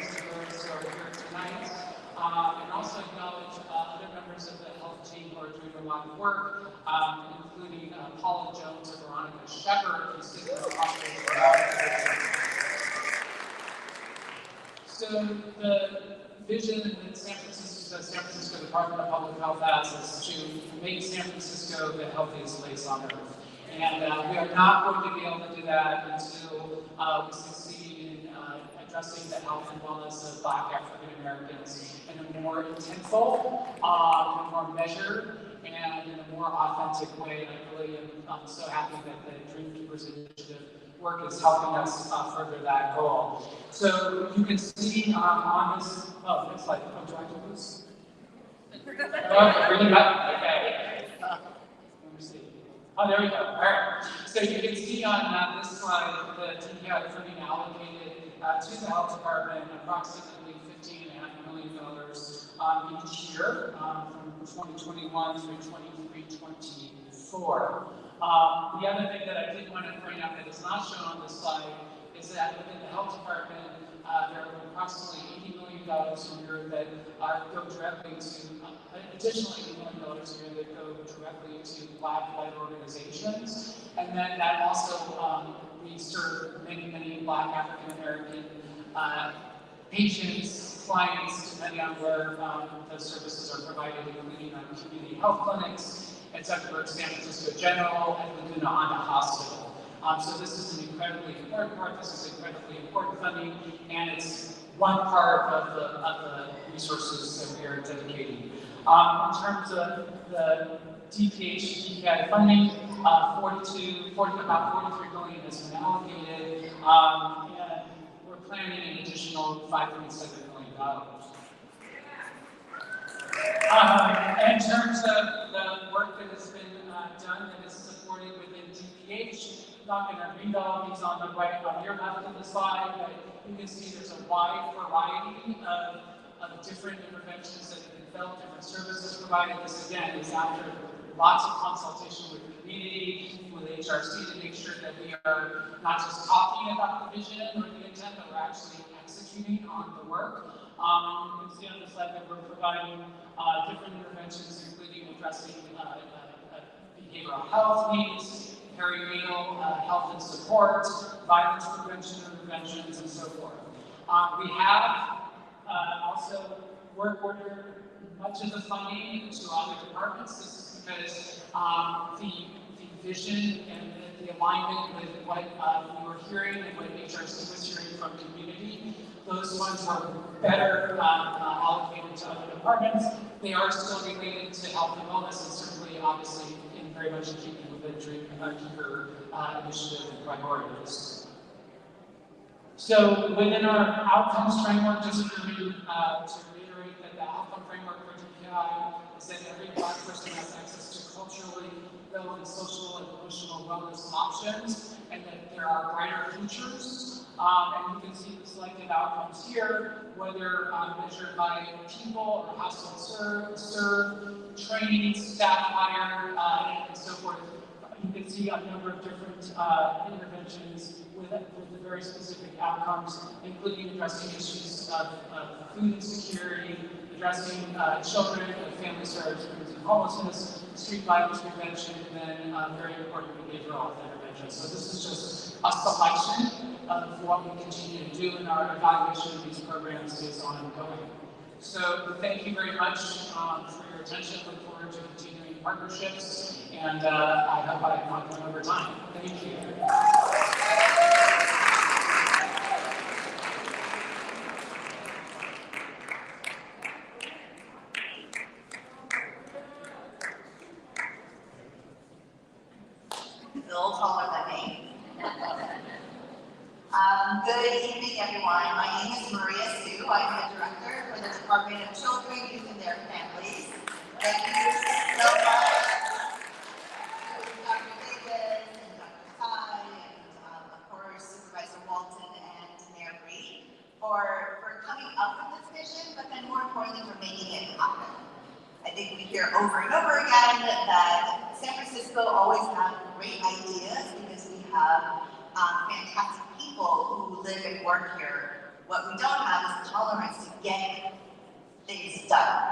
those who are here tonight. And also acknowledge other members of the health team who are doing a lot of work, including Paula Jones and Veronica Shepard, who sit in the hospital. So the vision that San Francisco Department of Public Health has is to make San Francisco the healthiest place on earth. And we are not going to be able to do that until we succeed in addressing the health and wellness of Black African Americans in a more intentful, more measured, and in a more authentic way. I really am so happy that the Dreamkeepers Initiative work is helping us further that goal. So you can see on this, next slide. Oh, do I do this? Oh, really bad? Okay. Let me see. Oh, there we go. All right. So you can see on this slide the DKI funding allocated to the health department, approximately $15.5 million each year from 2021 through 23-24. The other thing that I did want to point out that is not shown on this slide is that within the health department, there are approximately $80 million a year that go directly to, additional $80 million a year that go directly to Black-led organizations. And then that also, we serve many Black African American patients, clients, depending on where the services are provided, including community health clinics, at Zuckerberg San Francisco General, and Laguna Honda Hospital. So this is an incredibly important part. This is incredibly important funding, and it's one part of the resources that we are dedicating. In terms of the DKI funding, about $43 billion has been allocated, and we're planning an additional $5.7 million. In terms of the work that has been done that is supported within DPH, I'm not going to read all these on the right, on your left of the slide, but you can see there's a wide variety of different interventions that have been developed, different services provided. This again is after lots of consultation with the community, with HRC, to make sure that we are not just talking about the vision or the intent, but we're actually executing on the work. You can see on the slide that we're providing different interventions, including addressing behavioral health needs, perinatal health and support, violence prevention interventions, and so forth. We have also work ordered much of the funding to other departments. This is because the vision and the alignment with what we were hearing and what HRC was hearing from community, those funds were better allocated to other departments. They are still related to health and wellness, and certainly, obviously, in very much in keeping with the Dreamkeeper initiative and priorities. So within our outcomes framework, just to reiterate that the outcome framework for DKI is that every Black person has access to culturally relevant social and emotional wellness options, and that there are brighter futures. And you can see the selected outcomes here, whether measured by people or household served, training, staff hire, and so forth. You can see a number of different interventions with very specific outcomes, including addressing issues of food insecurity, addressing children and families who are experiencing homelessness, street violence prevention, and then very important behavioral health interventions. So this is just a selection of what we continue to do, in our evaluation of these programs is ongoing. So thank you very much for your attention. Look forward to continuing partnerships, and I hope I have not gone over time. Thank you. Still taller than me. Good evening, everyone. My name is Maria Sue. I'm the director for the Department of Children, Youth, and Their Families. Thank you so much to Dr. Davis and Dr. Ty and, of course, Supervisor Walton and Mayor Breed for coming up with this vision, but then more importantly, for making it happen. I think we hear over and over again that San Francisco always has great ideas because we have fantastic people who live and work here. What we don't have is tolerance to get things done.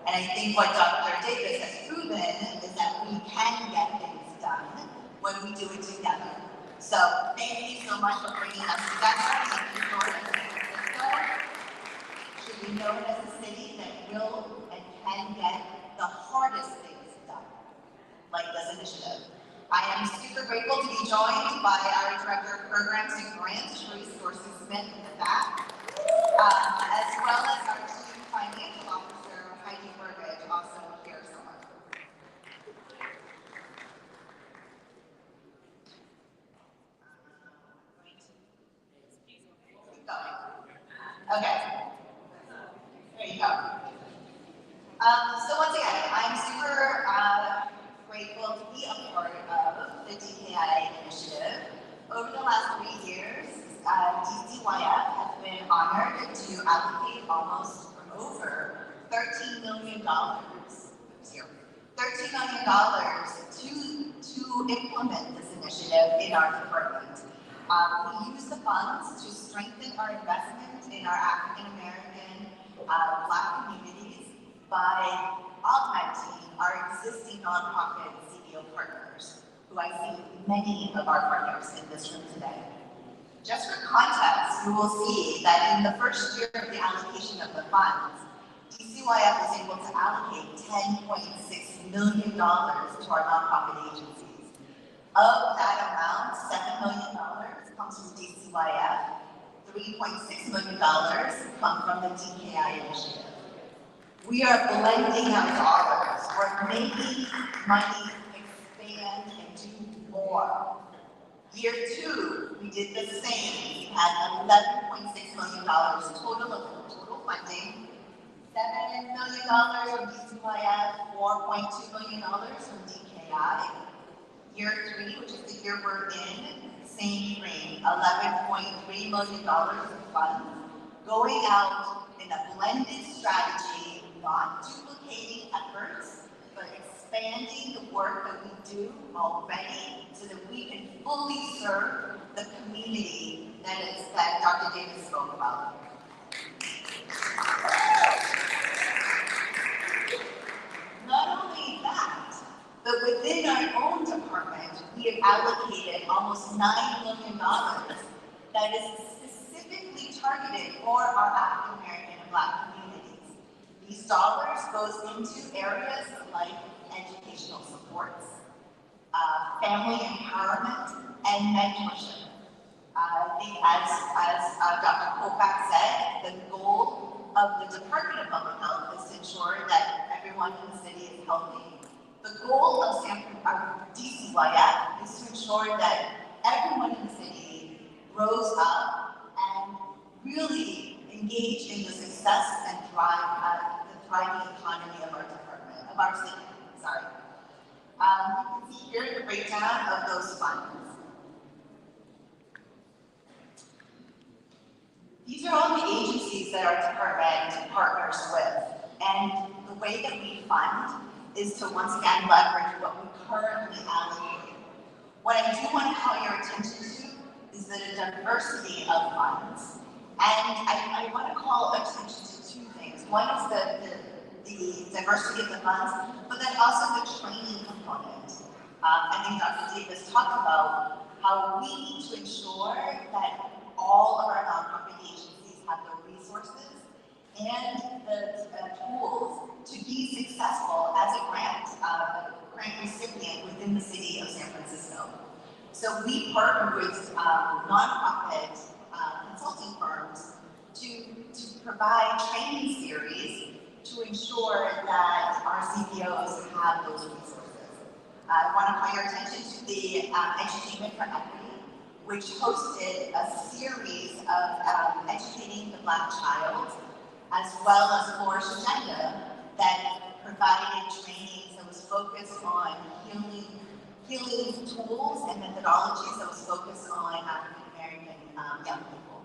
And I think what Dr. Davis has proven is that we can get things done when we do it together. So thank you so much for bringing us together. Thank you for San Francisco. Should be known as a city that will and can get the hardest things done, like this initiative. I am super grateful to be joined by our Director of Programs and Grants, Sharice Dorsey-Smith in the back, as well as our Chief Financial Officer, Heidi Burgage, also here somewhere. Keep going. Okay. There you go. So once again, I'm super grateful to be a part of the DKI initiative. Over the last 3 years, DCYF has been honored to allocate almost over $13 million, to implement this initiative in our department. We use the funds to strengthen our investment in our African American Black communities by augmenting our existing nonprofit CBO partners, who I see many of our partners in this room today. Just for context, you will see that in the first year of the allocation of the funds, DCYF was able to allocate $10.6 million to our nonprofit agencies. Of that amount, $7 million comes from DCYF, $3.6 million come from the DKI initiative. We are blending our dollars. We're making money expand and do more. Year 2, we did the same. We had $11.6 million total funding, $7 million from DCYF, $4.2 million from DKI. Year 3, which is the year we're in, same thing, $11.3 million of funds going out in a blended strategy, not duplicating efforts, but expanding the work that we do already so that we can fully serve the community that Dr. Davis spoke about. Not only that, but within our own department, we have allocated almost $9 million that is specifically targeted for our African American and Black communities. These dollars goes into areas like educational supports, family empowerment, and mentorship. I think as Dr. Kolpak said, the goal of the Department of Public Health is to ensure that everyone in the city is healthy. The goal of DCYF is to ensure that everyone in the city grows up and really engage in the success and the thriving economy of our department, of our city. Sorry. You can see here the breakdown of those funds. These are all the agencies that our department partners with, and the way that we fund is to once again leverage what we currently allocate. What I do want to call your attention to is the diversity of funds. And I want to call attention to two things. One is the diversity of the funds, but then also the training component. I think Dr. Davis talked about how we need to ensure that all of our nonprofit agencies have the resources and the tools to be successful as a grant recipient within the city of San Francisco. So we partner with nonprofit consulting firms to provide training series to ensure that our CPOs have those resources. I want to call your attention to the Education for Equity, which hosted a series of educating the Black child, as well as Flourish Agenda, that provided training that was focused on healing tools and methodologies that was focused on African American young people.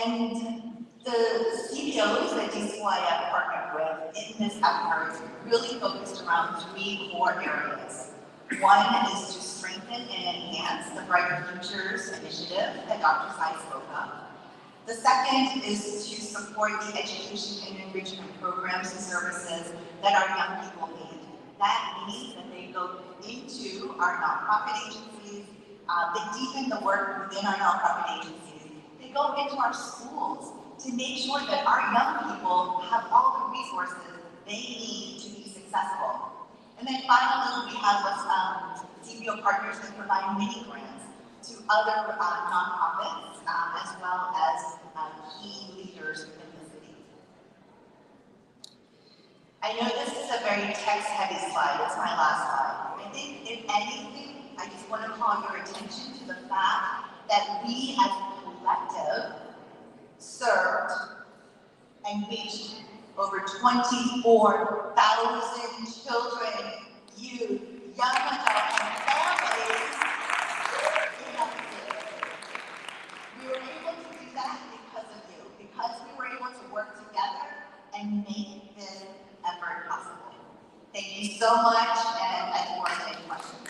And the CPOs that DCYF partnered with in this effort really focused around three core areas. One is to strengthen and enhance the Brighter Futures initiative that Dr. Sai spoke of. The second is to support the education and enrichment programs and services that our young people need. That means that they go into our nonprofit agencies, they deepen the work within our nonprofit agencies. They go into our schools to make sure that our young people have all the resources they need to be successful. And then finally, we have CPO partners that provide mini grants to other nonprofits, as well as key leaders within the city. I know this is a very text-heavy slide. It's my last slide. I think, if anything, I just want to call your attention to the fact that we as a collective served and reached over 24,000 children, youth, young adults, and families in our city. We were able to do that because of you, because we were able to work together and make this effort possible. Thank you so much, and I look forward to any questions.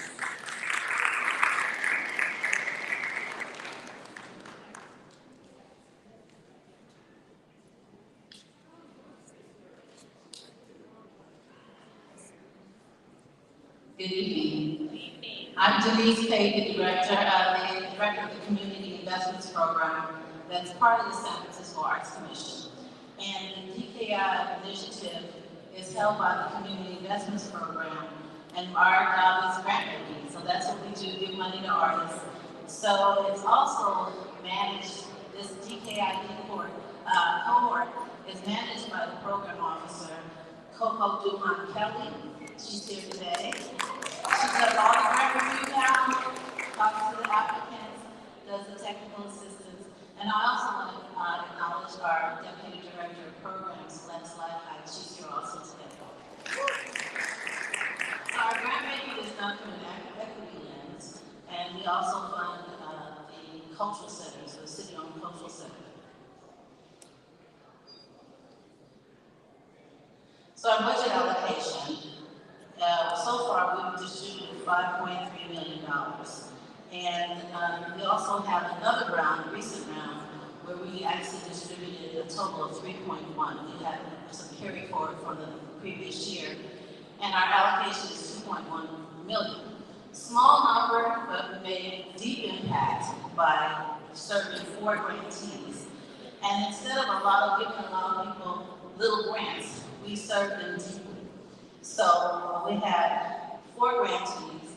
Good evening. I'm Denise Pate, the director of the Community Investments Program that's part of the San Francisco Arts Commission. And the DKI initiative is held by the Community Investments Program, and our job is grant making. So that's what we do, give money to artists. So it's also managed, this DKI cohort is managed by the program officer, Coco Duhan Kelly. She's here today. She does all the grant review now, talks to the applicants, does the technical assistance, and I also want to acknowledge our Deputy Director of Programs, Lex Lighthight. She's here also today. So our grant making is done through an equity lens, and we also fund the cultural centers, the city-owned cultural center. So our budget allocation. So far, we've distributed $5.3 million. And we also have another round, a recent round, where we actually distributed a total of 3.1. We had some carry forward from the previous year. And our allocation is 2.1 million. Small number, but made deep impact by serving 4 grantees. And instead of giving a lot of people little grants, we served them deeply. So we had 4 grantees,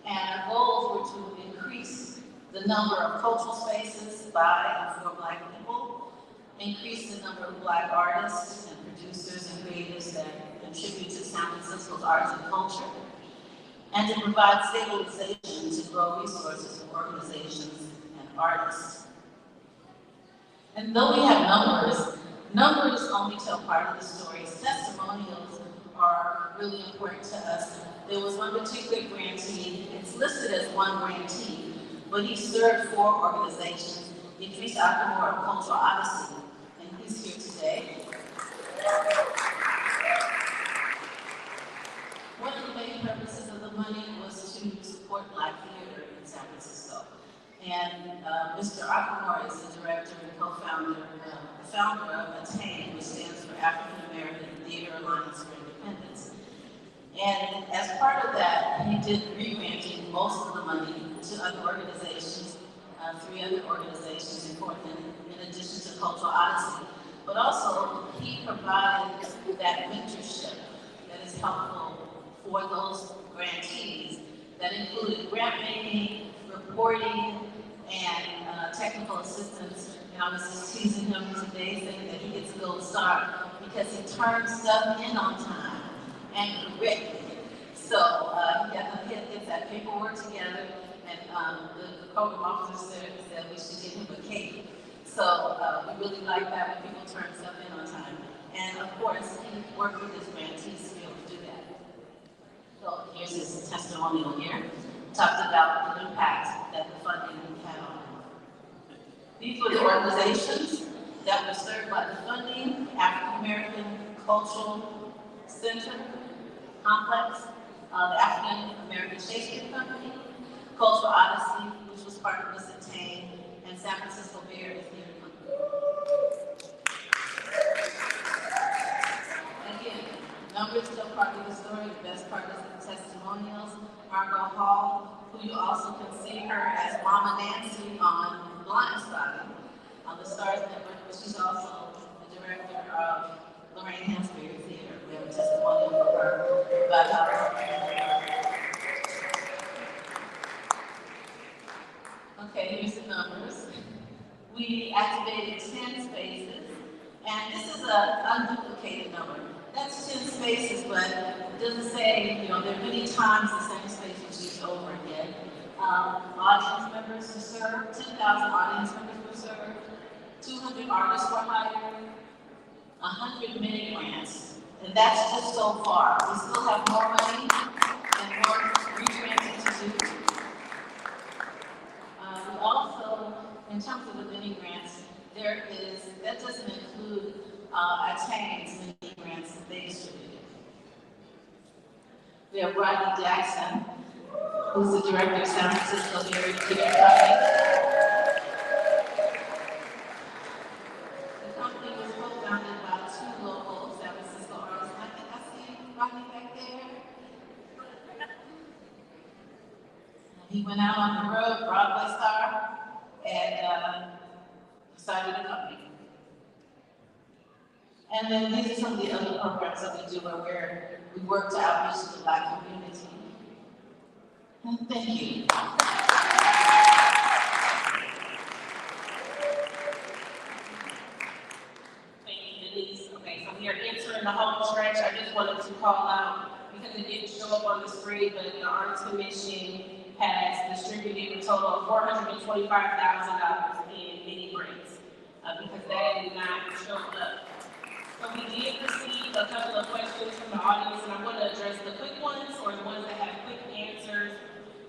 and our goals were to increase the number of cultural spaces by and for Black people, increase the number of Black artists and producers and creatives that contribute to San Francisco's arts and culture, and to provide stabilization to grow resources for organizations and artists. And though we have numbers only tell part of the story. Testimonials are really important to us. There was one particular grantee, it's listed as one grantee, but he served 4 organizations. Idris Akamor of Cultural Odyssey, and he's here today. one of the main purposes of the money was to support Black theater in San Francisco. And Mr. Acamore is the director and co-founder, founder of ATTAIN, which stands for African American Theater Alliance for Independence. And as part of that, he did re-granting most of the money to other organizations, 3 other organizations in Portland, in addition to Cultural Odyssey. But also, he provided that mentorship that is helpful for those grantees that included grant making, reporting, and technical assistance. And I was just teasing him today saying that he gets a gold star because he turns stuff in on time and correctly. So he gets that paperwork together, and the program officer said we should give him a cake. So we really like that when people turn stuff in on time. And of course, he worked with his grantees to be able to do that. So here's his testimonial here. Talked about the impact that the funding had on him. These were the organizations that were served by the funding: African American Cultural Center Complex, the African American Shakespeare Company, Cultural Odyssey, which was part of this ATTAIN, and San Francisco Bay Area Theater Company. Again, numbers tell part of the story. The best part is the testimonials. Margot Hall, who you also can see her as Mama Nancy on Blindspotting on the Stars Network, but she's also the director of Lorraine Hansberry Theater. We have a testimonial for her about how. Okay, here's the numbers. We activated 10 spaces, and this is an unduplicated number. That's 10 spaces, but it doesn't say, there are many times the same space was used over again. Audience members were served, 10,000 audience members were served, 200 artists were hired, 100 mini grants, and that's just so far. We still have more money and more re-granting to do. We also, in terms of the mini grants, that doesn't include ATTAIN's mini grants that they distributed. We have Rodney Jackson, who's the director of San Francisco Bay Area Theater Company. The company was co-founded by 2 local San Francisco artists. I think I see Rodney back there. He went out on the road, Broadway star, and started a company. And then these are some of the other programs that we do where we work to outreach to the Black community. And thank you. Thank you, Denise. Okay, so we are entering the home stretch. I just wanted to call out, because it didn't show up on the screen, but the Arts Commission has distributed a total of $425,000 in mini grants, because that did not show up. So we did receive a couple of questions from the audience, and I'm going to address the quick ones or the ones that have quick answers,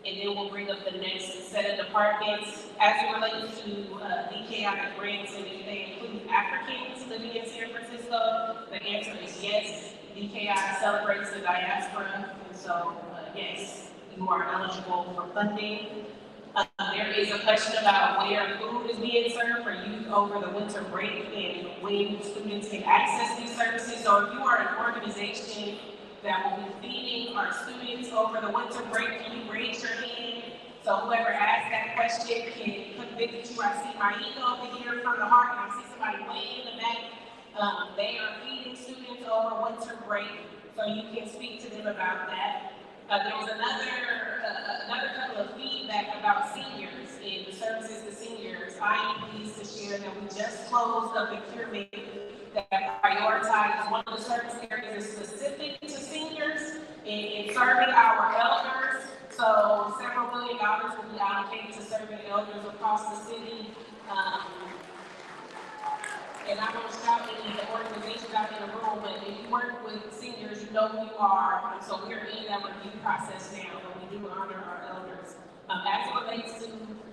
and then we'll bring up the next set of departments. As it relates to DKI grants, and if they include Africans living in San Francisco, the answer is yes. DKI celebrates the diaspora, and so yes, you are eligible for funding. There is a question about where food is being served for youth over the winter break and when students can access these services. So if you are an organization that will be feeding our students over the winter break, can you raise your hand? So whoever asked that question can convict you. I see my ego over here from the heart, and I see somebody way in the back. They are feeding students over winter break, so you can speak to them about that. There was another couple of feedback about seniors and the services to seniors. I am pleased to share that we just closed a procurement that prioritizes one of the service areas specific to seniors in serving our elders. So several $1 billion will be allocated to serving elders across the city. And I want to shout any of the organizations out in the room, but if you work with seniors, you know who you are. So we're in that review process now, but we do honor our elders. As it relates to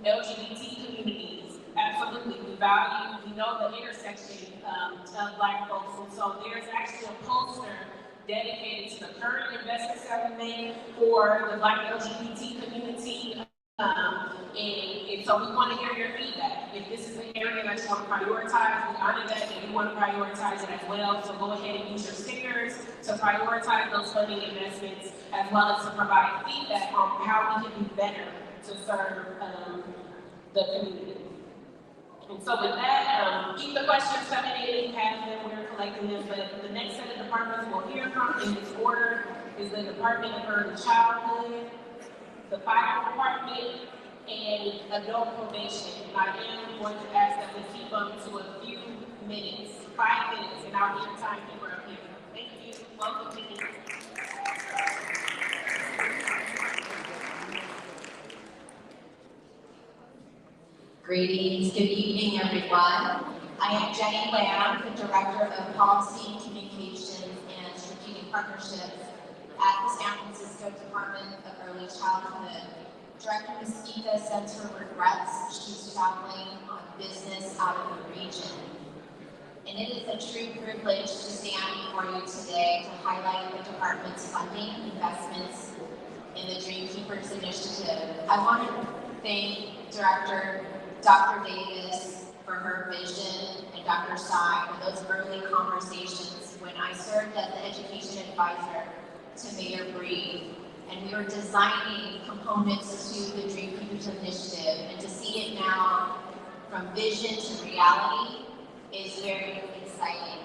LGBT communities, absolutely, we know the intersection of Black folks. And so there's actually a poster dedicated to the current investments that we make for the Black LGBT community. And so we want to hear your feedback. If this is an area that you want to prioritize, we honor that, and you want to prioritize it as well. So go ahead and use your stickers to prioritize those funding investments, as well as to provide feedback on how we can do better to serve the community. And so with that, keep the questions coming in, you have them, we're collecting them, but the next set of departments we'll hear from in this order is the Department of Early Childhood, the Fire Department, and Adult Probation. I am going to ask that we keep them to a few minutes, 5 minutes, and I'll give timekeeper up here. Thank you, welcome to you. Greetings, good evening, everyone. I am Jenny Lamb, the Director of Policy, Communications, and Strategic Partnerships at the San Francisco Department of Early Childhood. Director Mesquita sends her regrets. She's traveling on business out of the region. And it is a true privilege to stand before you today to highlight the department's funding investments in the Dream Keepers Initiative. I want to thank Director Dr. Davis for her vision and Dr. Sy for those early conversations when I served as the education advisor to Mayor Breed. And we were designing components to the Dream Keepers Initiative, and to see it now from vision to reality is very exciting.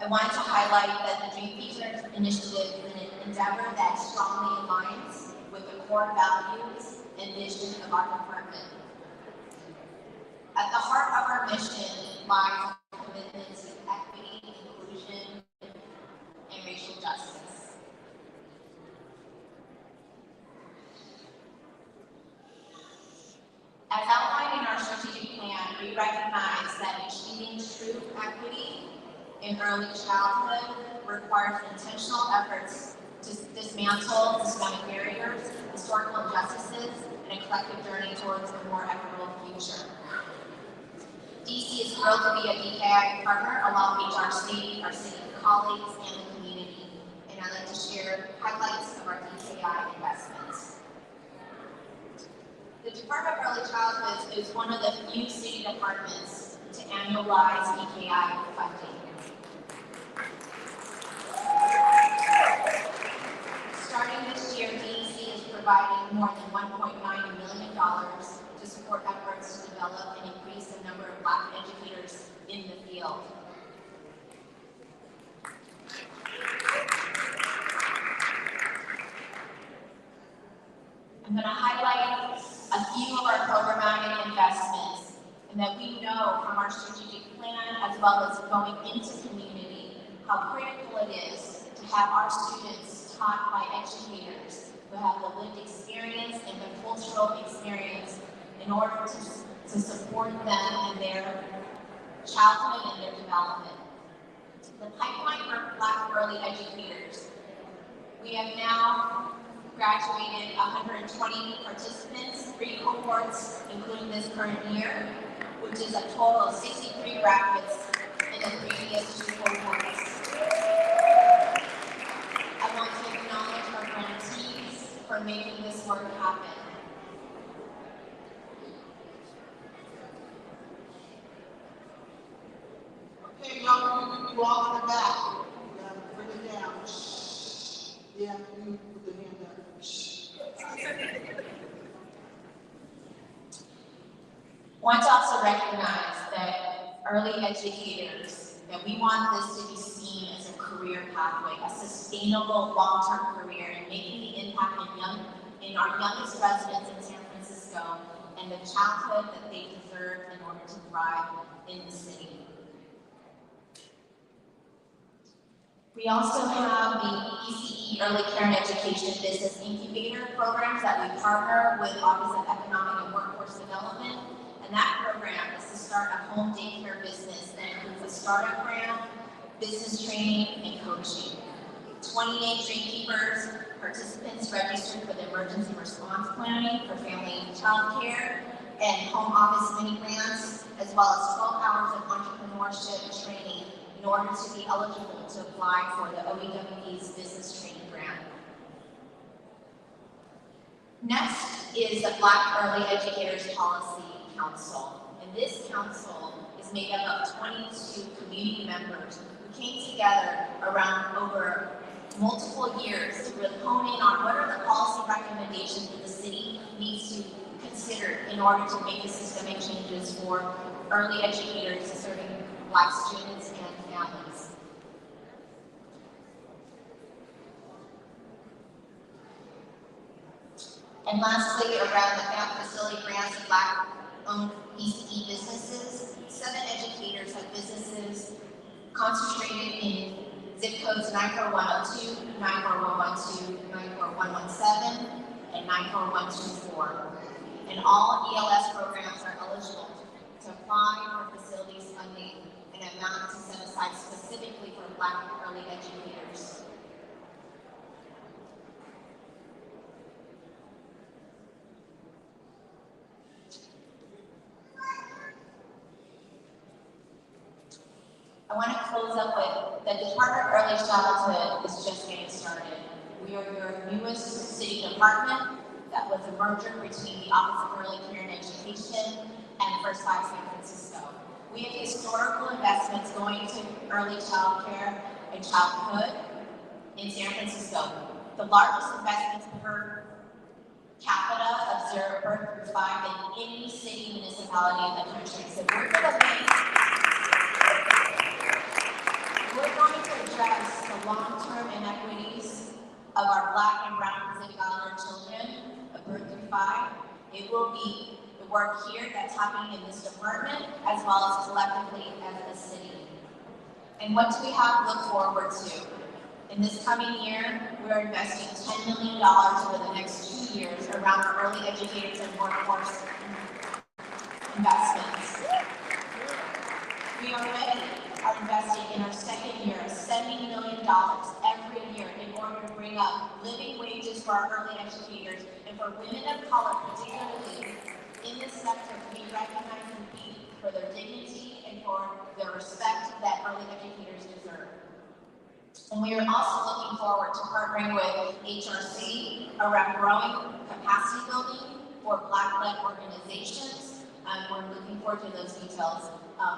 I wanted to highlight that the Dream Keepers Initiative is an endeavor that strongly aligns with the core values and vision of our department. At the heart of our mission lies our commitment to equity, inclusion, and racial justice. As outlined in our strategic plan, we recognize that achieving true equity in early childhood requires intentional efforts to dismantle systemic barriers, historical injustices, and a collective journey towards a more equitable future. DC is thrilled to be a DKI partner along with our city colleagues, and the community. And I'd like to share highlights of our DKI investments. The Department of Early Childhood is one of the few city departments to annualize DKI funding. Starting this year, DEC is providing more than $1.9 million to support efforts to develop and increase the number of Black educators in the field. I'm going to highlight a few of our programmatic investments, and that we know from our strategic plan as well as going into community how critical it is to have our students taught by educators who have the lived experience and the cultural experience in order to support them in their childhood and their development. The pipeline for Black early educators. We have now graduated 120 participants, 3 cohorts, including this current year, which is a total of 63 graduates in the previous 2 cohorts. I want to acknowledge our grantees for making this work happen. Okay, y'all, you all in the back. Bring it down. Yeah, you put the hand up. I want to also recognize that early educators, that we want this to be seen as a career pathway, a sustainable long-term career, and making the impact in our youngest residents in San Francisco and the childhood that they deserve in order to thrive in the city. We also have the ECE Early Care and Education Business Incubator programs that we partner with Office of Economic and Workforce Development. And that program is to start a home daycare business that includes a startup grant, business training, and coaching. 28 Dream Keepers participants registered for the emergency response planning for family and child care and home office mini grants, as well as 12 hours of entrepreneurship training, in order to be eligible to apply for the OEWD's Business Training Grant. Next is the Black Early Educators Policy Council. And this council is made up of 22 community members who came together around over multiple years to really hone in on what are the policy recommendations that the city needs to consider in order to make the systemic changes for early educators serving Black students and families. And lastly, around the facility grants of Black-owned BCE businesses, 7 educators have businesses concentrated in zip codes 94102, 94112, 94117, and 94124. And all ELS programs are eligible to apply for facilities funding an amount to set aside specifically for Black early educators. I want to close up with the Department of Early Childhood is just getting started. We are your newest city department that was a merger between the Office of Early Care and Education and First Five San Francisco. We have historical investments going to early child care and childhood in San Francisco. The largest investments per capita of 0 birth through 5 in any city municipality in the country. So we're going to address the long-term inequities of our Black and Brown Pacific Islander children of birth through 5. It will be the work here that's happening in this department, as well as collectively as a city. And what do we have to look forward to? In this coming year, we're investing $10 million over the next 2 years around our early educators and workforce investments. We already are investing in our second year $70 million every year in order to bring up living wages for our early educators and for women of color, particularly in this sector, to be recognized and be for their dignity and for the respect that early educators deserve. And we are also looking forward to partnering with HRC around growing capacity building for Black-led organizations. We're looking forward to those details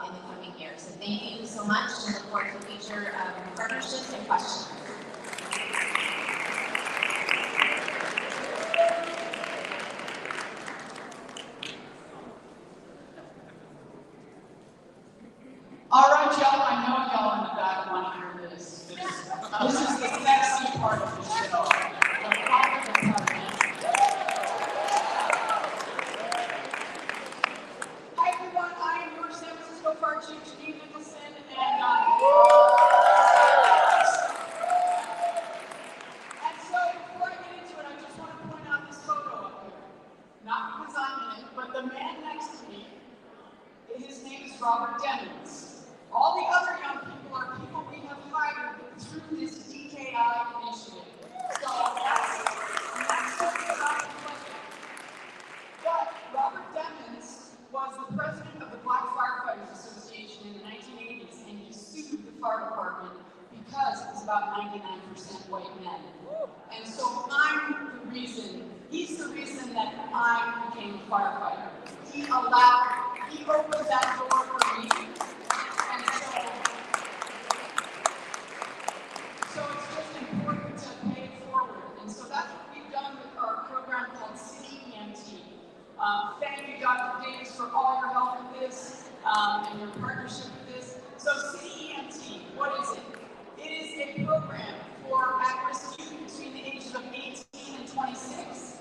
in the coming years. So thank you so much, and look forward to future partnerships and questions. All right, y'all, I know y'all in the back want to hear this. This is the sexy part of the show. The fire department. Hi, everyone. I am your San Francisco Fire Chief, Steve Nicholson, and so before I get into it, I just want to point out this photo up here. Not because I'm in it, but the man next to me, his name is Robert Demings. All the other young people are people we have hired through this DKI initiative. So that's so exciting. But Robert Demings was the president of the Black Firefighters Association in the 1980s, and he sued the fire department because it was about 99% white men. And so he's the reason that I became a firefighter. He opened that door for me. And so it's just important to pay it forward. And so that's what we've done with our program called City EMT. Thank you, Dr. Davis, for all your help with this and your partnership with this. So City EMT, what is it? It is a program for at-risk youth between the ages of 18 and 26.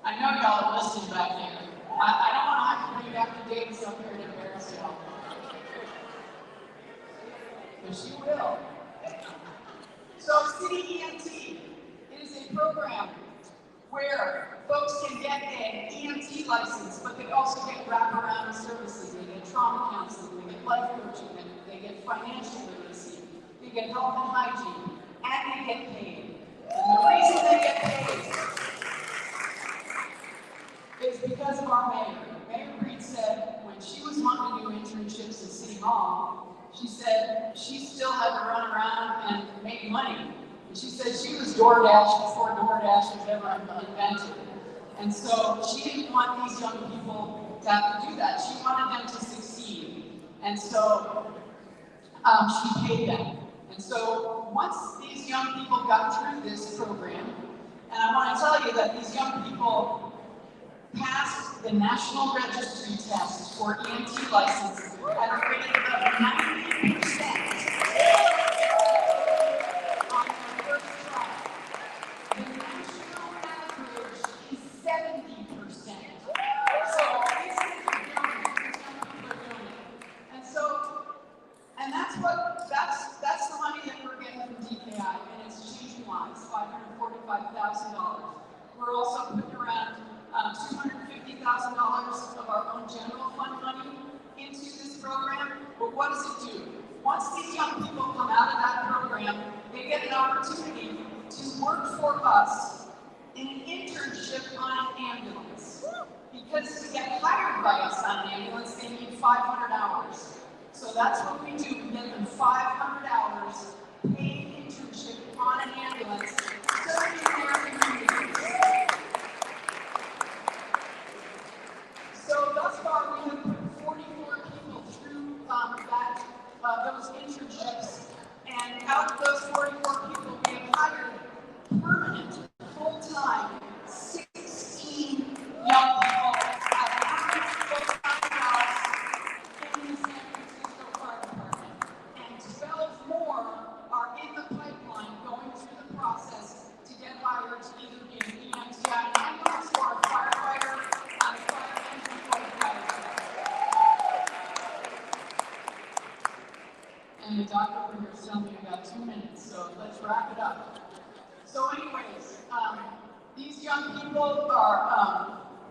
I know y'all are listening back here. I don't want to have to bring Dr. Davis up here to embarrass y'all. But she will. So City EMT, it is a program where folks can get an EMT license, but they also get wraparound services. They get trauma counseling, they get life coaching, they get financial literacy, they get health and hygiene, and they get paid. And the reason they get paid is because of our mayor. Mayor Breed said when she was wanting to do internships at City Hall, she said she still had to run around and make money. And she said she was DoorDash before DoorDash was ever invented. And so she didn't want these young people to have to do that. She wanted them to succeed. And so she paid them. And so once these young people got through this program, and I want to tell you that these young people passed the National Registry Test for EMT license at a rate of 90% on their first try. The national average is 70%. So these kids are doing it, these young people are doing it. And that's the money that we're getting from DKI, and it's changing lives, $545,000. We're also putting around $250,000 of our own general fund money into this program. But what does it do? Once these young people come out of that program, they get an opportunity to work for us in an internship on an ambulance. Because to get hired by us on an ambulance, they need 500 hours. So that's what we do. We get them 500 hours paid internship on an ambulance serving their communities. So thus far, we have put 44 people through those internships, and out of those 44 people, we have hired permanent, full-time, 16 young people at average full-time jobs in the San Francisco Fire Department, and 12 more are in the pipeline going through the process to get hired to either be an EMT on an ambulance or a firefighter on a fire engine or a fire truck. And the doctor over here is telling me about 2 minutes, so let's wrap it up. So anyways, these young people are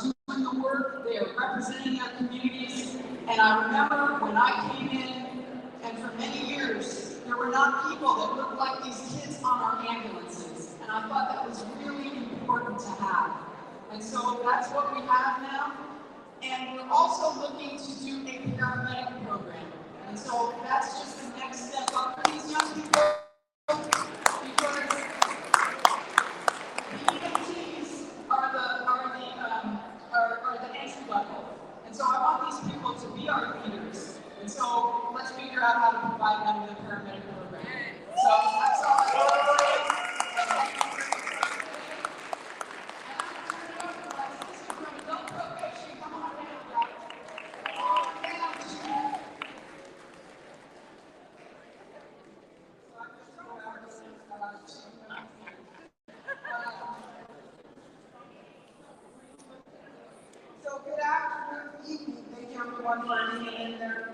doing the work, they are representing their communities, and I remember when I came in, and for many years, there were not people that looked like these kids on our ambulances, and I thought that was really important to have. And so that's what we have now, and we're also looking to do a paramedic program. And so that's just the next step up for these young people, because the EMTs are the entry level. And so I want these people to be our leaders. And so let's figure out how to provide them with a paramedic program. So that's all I want to say. And I'm going to turn it over to my sister from adult probation. Come on down, guys. So good afternoon, evening. Thank you everyone for being in there.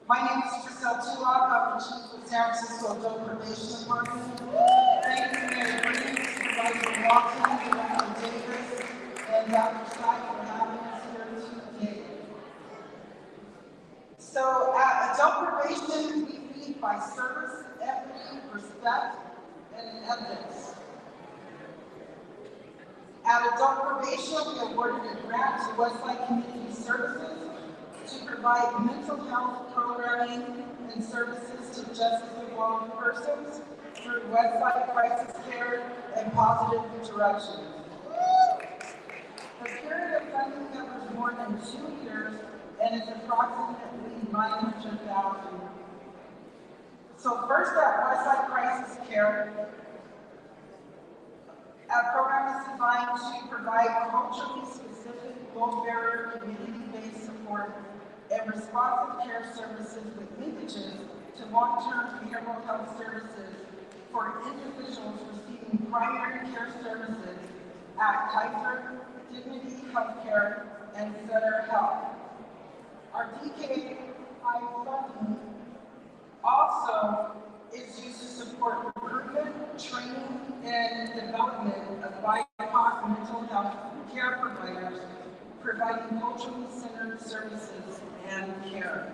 My name is Giselle Tulloch. I'm the chief of San Francisco Adult Probation Department. Thank you, Mayor Green, Supervisor Walton, Director Davis, and Dr. Scott for having us here today. So at Adult Probation, we lead by service, equity, respect, and evidence. At Adult Probation, we awarded a grant to Westside Community Services to provide mental health programming and services to justice-involved persons through Westside Crisis Care and Positive Directions. The period of funding covers more than 2 years and is approximately $900,000. So first at Westside Crisis Care, our program is designed to provide culturally specific, low-barrier, community-based support and responsive care services with linkages to long-term behavioral health services for individuals receiving primary care services at Kaiser, Dignity Healthcare, and Center Health. Our DKI funding also is used to support recruitment, training, and development of BIPOC mental health care providers, providing culturally centered services and care.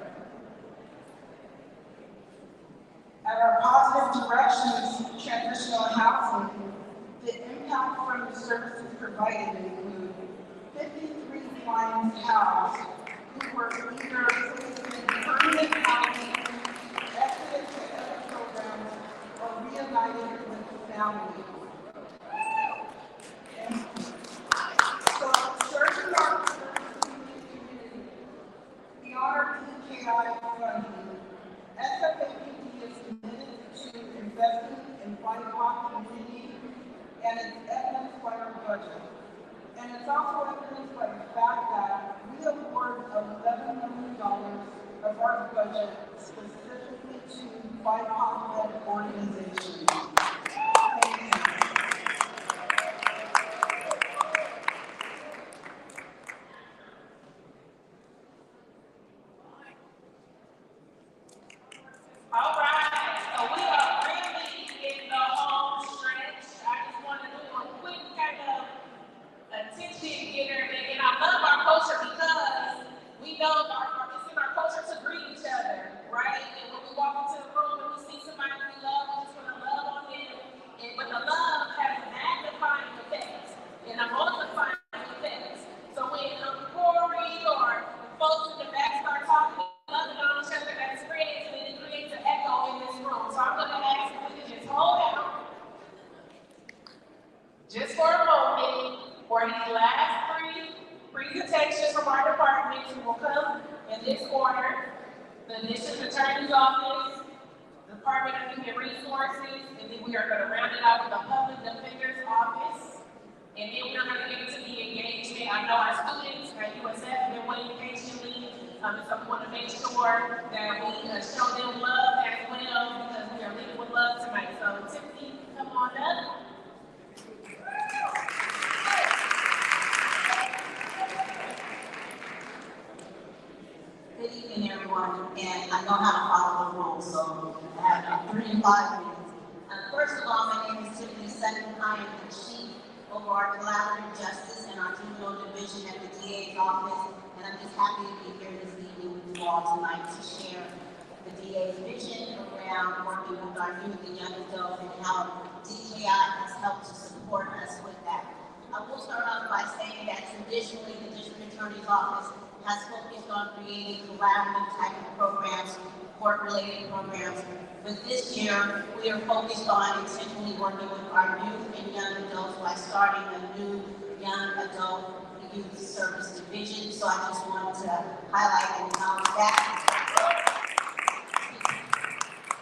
At our Positive Directions transitional housing, the impact from the services provided include 53 clients housed who were either in permanent housing, exited to other programs, or reunited with family. So, serving our community, beyond DKI funding, SFHRC is committed to investing in BIPOC community, and it's evidenced by our budget. And it's also evidenced by the fact that we award $11 million of our budget specifically to BIPOC-led organizations. Thank you. All right, so we are really in the home stretch. I just want to do a quick kind of attention getter, and I love our culture because we know it's in our culture to greet each other, right? And when we walk into the room and we see somebody we love, we just want to love on them. But the love has a magnifying effect and a multiplying effect. So when Corey or the folks in the back start talking, loving on each other, that spreads and it creates an echo in this room. So I'm going to ask if we can just hold out just for a moment for these last three presentations from our departments who will come in this order: the District Attorney's Office, Department of Human Resources, and then we are going to round it out with the Public Defender's Office. And then we're going to get into the engagement. I know our students at USF have been waiting patiently, so we want to make sure that we show them love as well, because we are leading with love tonight. So Tiffany, come on up. Good evening, everyone, and I know how to follow the rules, so I have about 3 to 5 minutes. First of all, my name is Tiffany Sutton. I am the chief over our collaborative justice and our juvenile division at the DA's office, and I'm just happy to be here this evening with you all tonight to share the DA's vision around working with our youth and young adults and how DKI has helped to support us with that. I will start off by saying that traditionally the District Attorney's Office has focused on creating collaborative type of programs, court-related programs. But this year, we are focused on intentionally working with our youth and young adults by starting a new young adult youth service division. So I just wanted to highlight and acknowledge that.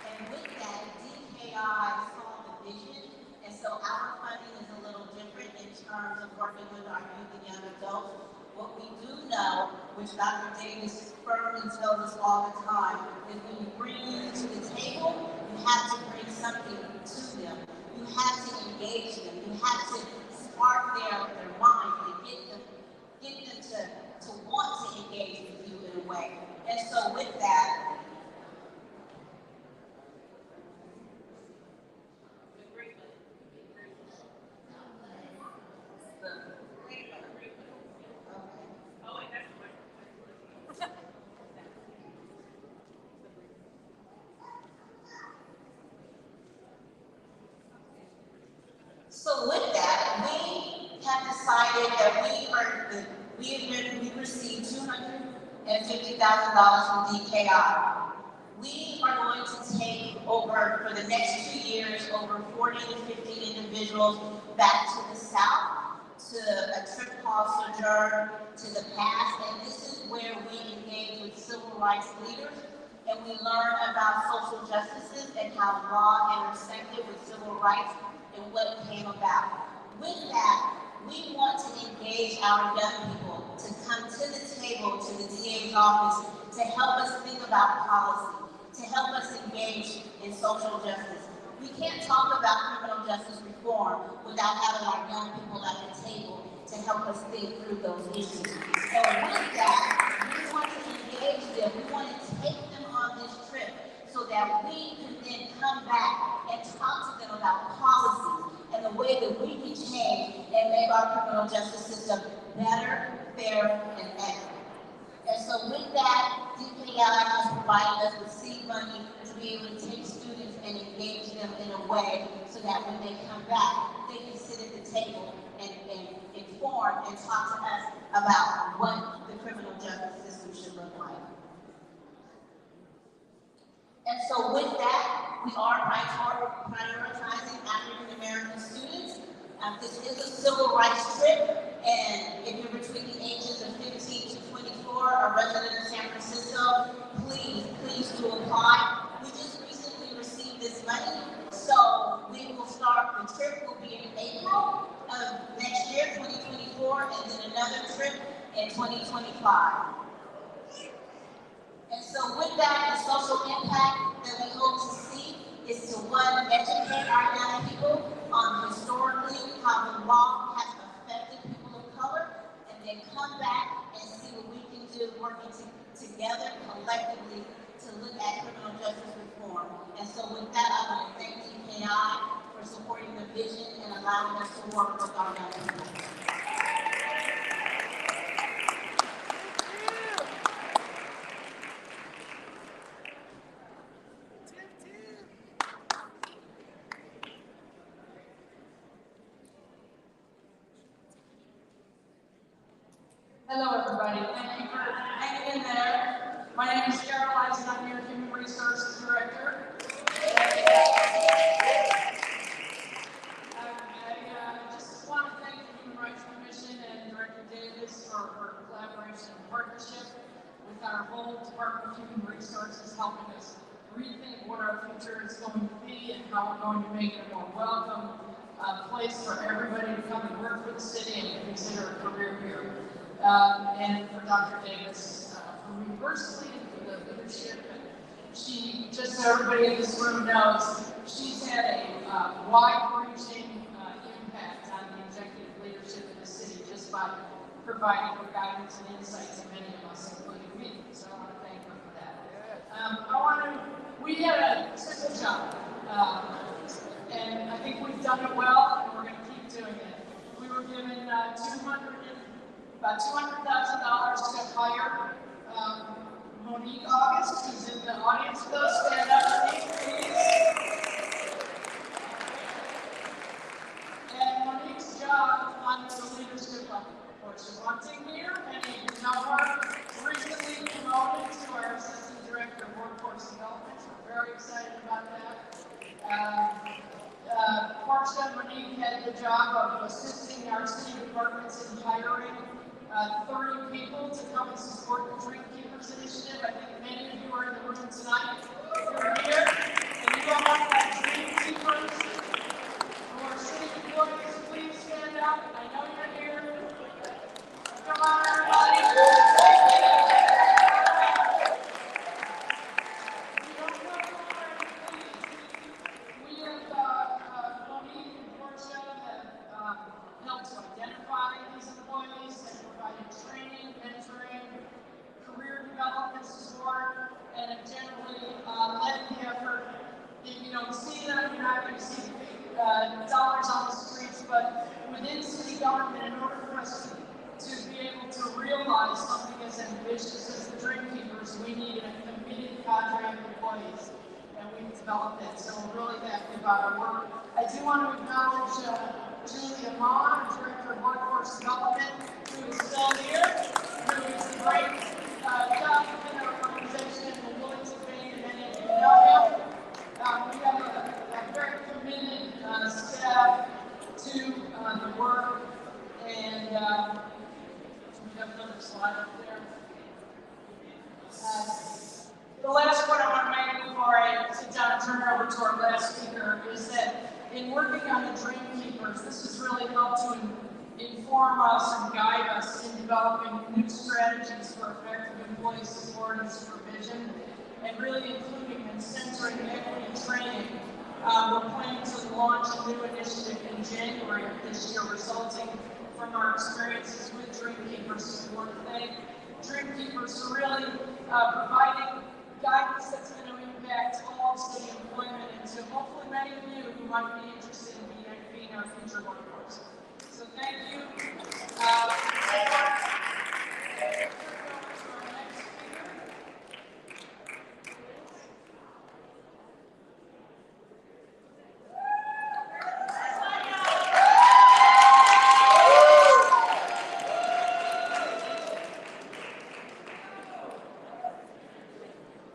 And with that, DKI saw the vision, and so our funding is a little different in terms of working with our youth and young adults. What we do know, which Dr. Davis firmly tells us all the time, is when you bring youth to the table, you have to bring something to them. You have to engage them. You have to spark their minds and get them to want to engage with you in a way. And so with that, So with that, we have decided that we received $250,000 from DKI. We are going to take over, for the next 2 years, over 40 to 50 individuals back to the South, to a trip called Sojourn to the Past, and this is where we engage with civil rights leaders, and we learn about social justices and how law intersected with civil rights and what came about. With that, we want to engage our young people to come to the table, to the DA's office, to help us think about policy, to help us engage in social justice. We can't talk about criminal justice reform without having our young people at the table to help us think through those issues. So with that, we want to engage them. We want to take them on this trip so that we can then come back and talk to them about policy and the way that we can change and make our criminal justice system better, fair, and equitable. And so with that, DKI has provided us with seed money to be able to take students and engage them in a way so that when they come back, they can sit at the table and inform and talk to us about what the criminal justice system should so with that, we are prioritizing African American students. This is a civil rights trip, and if you're between the ages of 15 to 24, a resident of San Francisco, please do apply. We just recently received this money, so we will start, the trip will be in April of next year, 2024, and then another trip in 2025. And so with that, the social impact that we hope to see is to, one, educate our young people on historically how the law has affected people of color, and then come back and see what we can do working together collectively to look at criminal justice reform. And so with that, I want to thank DKI for supporting the vision and allowing us to work with our young people. Hello, everybody. Thank you for hanging in there. My name is Caroline, and I'm your Human Resources Director. I just want to thank the Human Rights Commission and Director Davis for her collaboration and partnership with our whole Department of Human Resources, helping us rethink what our future is going to be and how we're going to make it a more welcome place for everybody to come and work for the city and consider a career here. And for Dr. Davis, for me personally, and for the leadership. And she, just so everybody in this room knows, she's had a wide-reaching impact on the executive leadership of the city just by providing her guidance and insights to many of us, including me. So I want to thank her for that. We had a simple job, and I think we've done it well, and we're going to keep doing it. We were given about $200,000 to hire Monique August, who's in the audience with us. Stand up, Monique, please. And Monique's job under the leadership of Walton here, and you know her, recently promoted to our Assistant Director of Workforce Development. We're very excited about that. Portia, Monique had the job of assisting our city departments in hiring 30 people to come and support the Dream Keepers Initiative. I think many of you are in the room tonight. You're here, and you all want that Dream Keepers who are city employees. Please stand up. I know you're here. Come on, everybody. Helped to identify these employees and provided training, mentoring, career development support, and have generally led the effort. You don't see them, you're not going to see dollars on the streets, but within city government, in order for us to be able to realize something as ambitious as the Dream Keepers, we need a committed cadre of employees, and we've developed that. So we're really happy about our work. I do want to acknowledge Julia Maher, Director of Workforce Development, who is still here, who is a great job within our organization and willing to pay, and many of you know him. We have a very committed staff to the work, and we have another slide up there. The last point I want to make before I sit down and turn it over to our last speaker is that in working on the Dream Keepers, this has really helped to inform us and guide us in developing new strategies for effective employee support and supervision, and really including and centering equity training. We're planning to launch a new initiative in January of this year, resulting from our experiences with Dream Keepers. We want to thank Dream Keepers for really providing guidance that's going to impact all city employment, and to hopefully many of you who might be interested in being our future workforce. So thank you.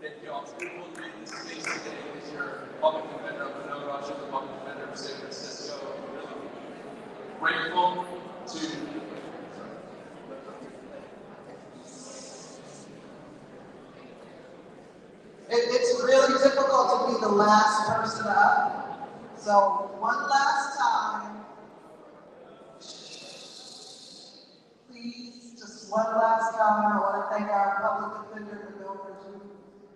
Thank you all. It's beautiful to be in this space today. last person up. So one last time, please, just one last time. I want to thank our public defender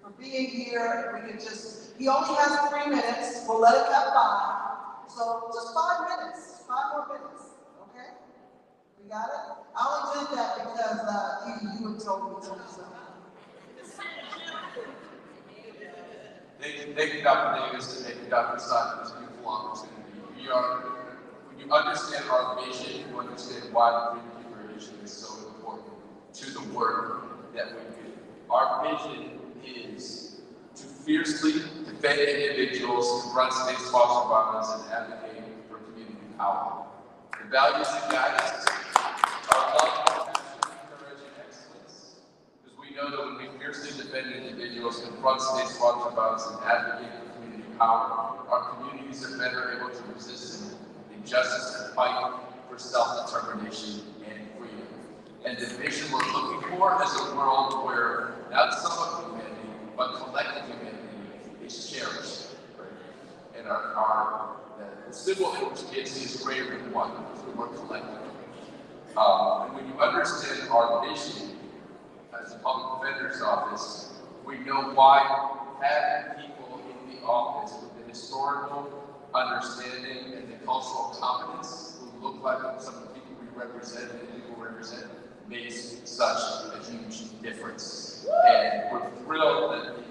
for being here. If we could just, he only has 3 minutes. We'll let him have 5. So just 5 minutes, 5 more minutes, okay? We got it? I only did that because you had told me to. So. Thank you, Dr. Davis, and thank you, Dr. Stein, for this beautiful opportunity. When you understand our vision, you understand why the Green Community is so important to the work that we do. Our vision is to fiercely defend individuals, confront state-sponsored violence, and advocate for community power. The values that guide us are love, compassion, courage, and excellence. Because we know that when we fiercely defend individuals, confront state-sponsored violence, and advocate for community power, our communities are better able to resist injustice and fight for self-determination and freedom. And the vision we're looking for is a world where not some of humanity, but collective humanity is cherished. Right? And the symbol in which kids see is greater than one, because we work collectively. And when you understand our vision as a public defender's office, we know why having people in the office with the historical understanding and the cultural competence who look like some of the people we represent and people represent makes such a huge difference. And we're thrilled that the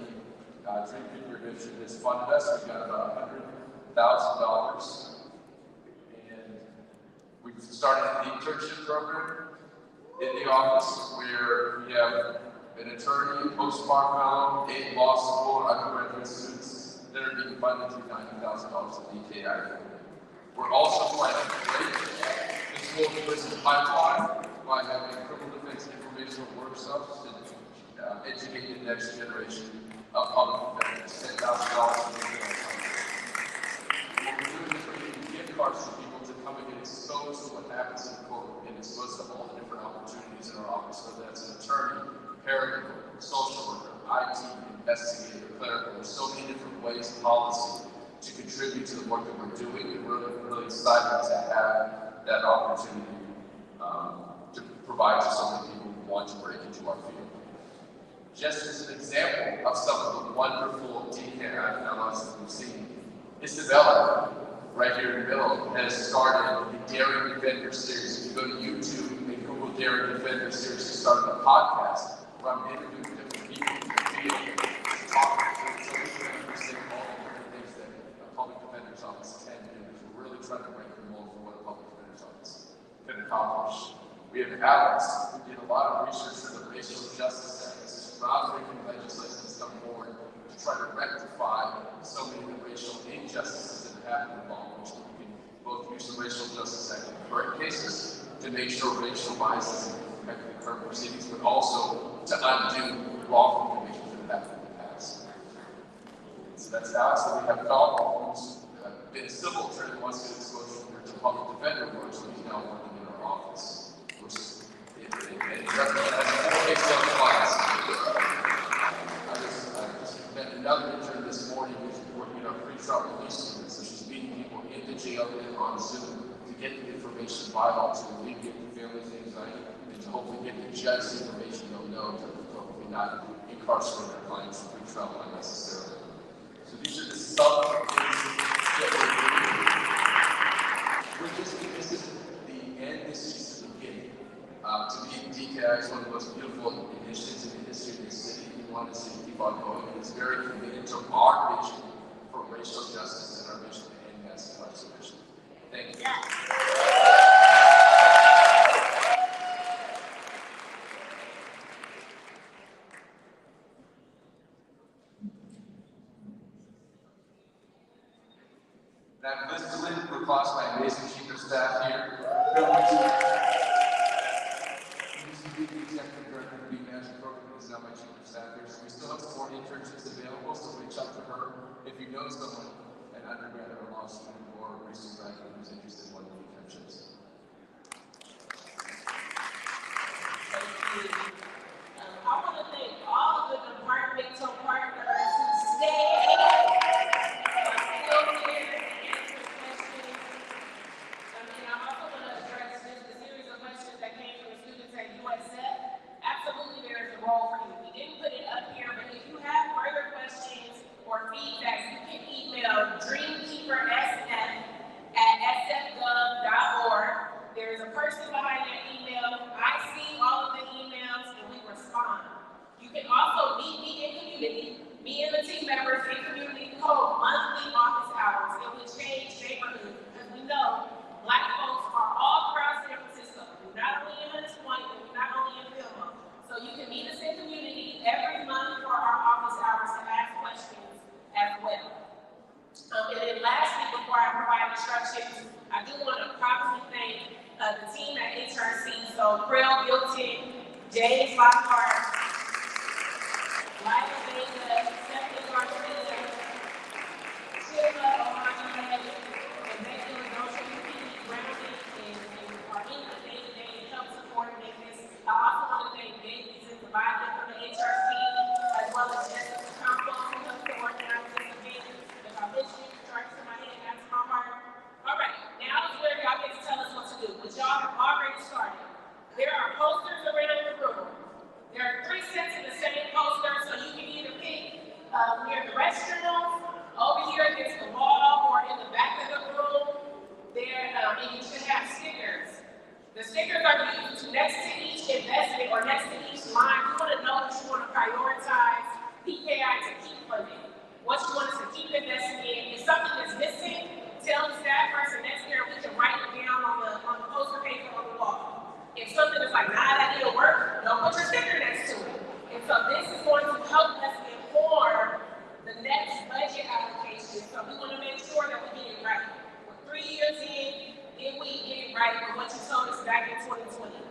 Dream Future Initiative has funded us. We've got about $100,000. And we've started the internship program in the office where we have an attorney, a post-bar fellow, 8 law school, undergraduate students that are being funded through $90,000 of DKI. We're also planning to break the school university pipeline by having criminal defense informational workshops to educate the next generation of public defenders. $10,000 for what we're doing is we're giving gift cards to people to come and get exposed to what happens in court, and exposed to all the different opportunities in our office, whether that's an attorney, paralegal, social worker, IT, investigator, clerical. There's so many different ways policy to contribute to the work that we're doing, and we're really excited to have that opportunity to provide to so many people who want to break into our field. Just as an example of some of the wonderful DKI fellows that we've seen, Isabella, right here in the middle, has started the Daring Defender series. If you go to YouTube and Google Daring Defender series, she started a podcast where I'm interviewing different people in the field, talking to them so we can understand all the different things that a public defender's office can do. Because we're really trying to break the mold for what a public defender's office can accomplish. We have Alex, who did a lot of research for the Racial Justice Act. This is groundbreaking legislation that's come forward to try to rectify so many of the racial injustices that happen in law, which we can both use the Racial Justice Act in correct cases to make sure racial biases affect the current proceedings, but also to undo wrongful convictions that happened in the past. So that's Alex. So we have Don, who's been a civil attorney, wants to get exposure to public defender work, so he's now working in our office. And has 4 case on class. I just met another intern this morning who's working on pre-trial release units, so she's meeting people in the jail and on Zoom to get the information vital to alleviate the family's anxiety and to hopefully get the judge's information they'll know to hopefully not incarcerate their clients for pre-trial unnecessarily. So these are the some things that we're doing. This is the end, this is the beginning. To me, DKI is one of the most beautiful initiatives in the history of this city. We want to see it keep on going. It's very committed to our vision for racial justice and our vision to end mass incarceration. Thank you. And I'm listening to across my amazing chief of staff here. The executive director of the management program is now my chief of staff here. So we still have some more internships available, so reach out to her if you know someone, an undergrad or a law student or a recent graduate who's interested in one of the internships. Thank you. I want to thank all of the departmental partners who stayed So Braille Milton, James Lockhart, Lila Vega, Stephanie Garcia, Sheila O'Malley, and Becky Ladocha, who keep me grounded and are in the day-to-day and help support and make this. I also want to thank Davies and Provider from the HRC, as well as Jessica Campo, who helped to organize this event. If I miss you, strike to my head, that's my heart. All right, now is where y'all get to tell us what to do, which y'all have already started. There are posters around the room. There are 3 sets of the same poster, so you can either pick near the restrooms, over here against the wall, or in the back of the room. There, and you should have stickers. The stickers are used next to each investment or next to each line. You want to know what you want to prioritize DKI to keep funding. What you want us to keep investing in. If something is missing, tell the staff person next there, we can write it down on the poster paper on the wall. If something is like, nah, that need to work, don't put your sticker next to it. And so this is going to help us inform the next budget allocation. So we want to make sure that we get it right. We're 3 years in, then we get it right with what you told us back in 2020.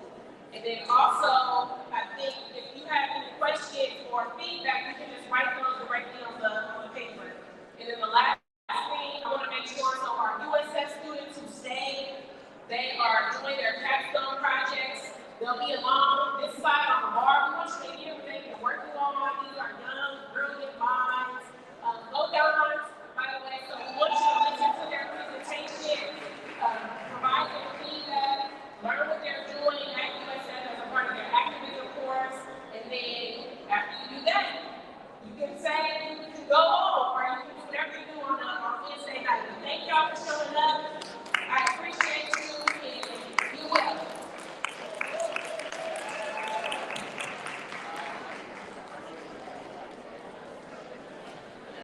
And then also, I think if you have any questions or feedback, you can just write those directly on the paper. And then the last thing, I want to make sure, so our USF students who stay, they are doing their capstone projects. They'll be along this side on the bar. We want you to hear what they've been working on. These are young, brilliant minds. Go down, by the way, so we want you to listen to their presentation, provide their feedback, learn what they're doing at USF as a part of their activism course, and then after you do that, you can say you can go home or you can do whatever you do on Wednesday night. Thank y'all for showing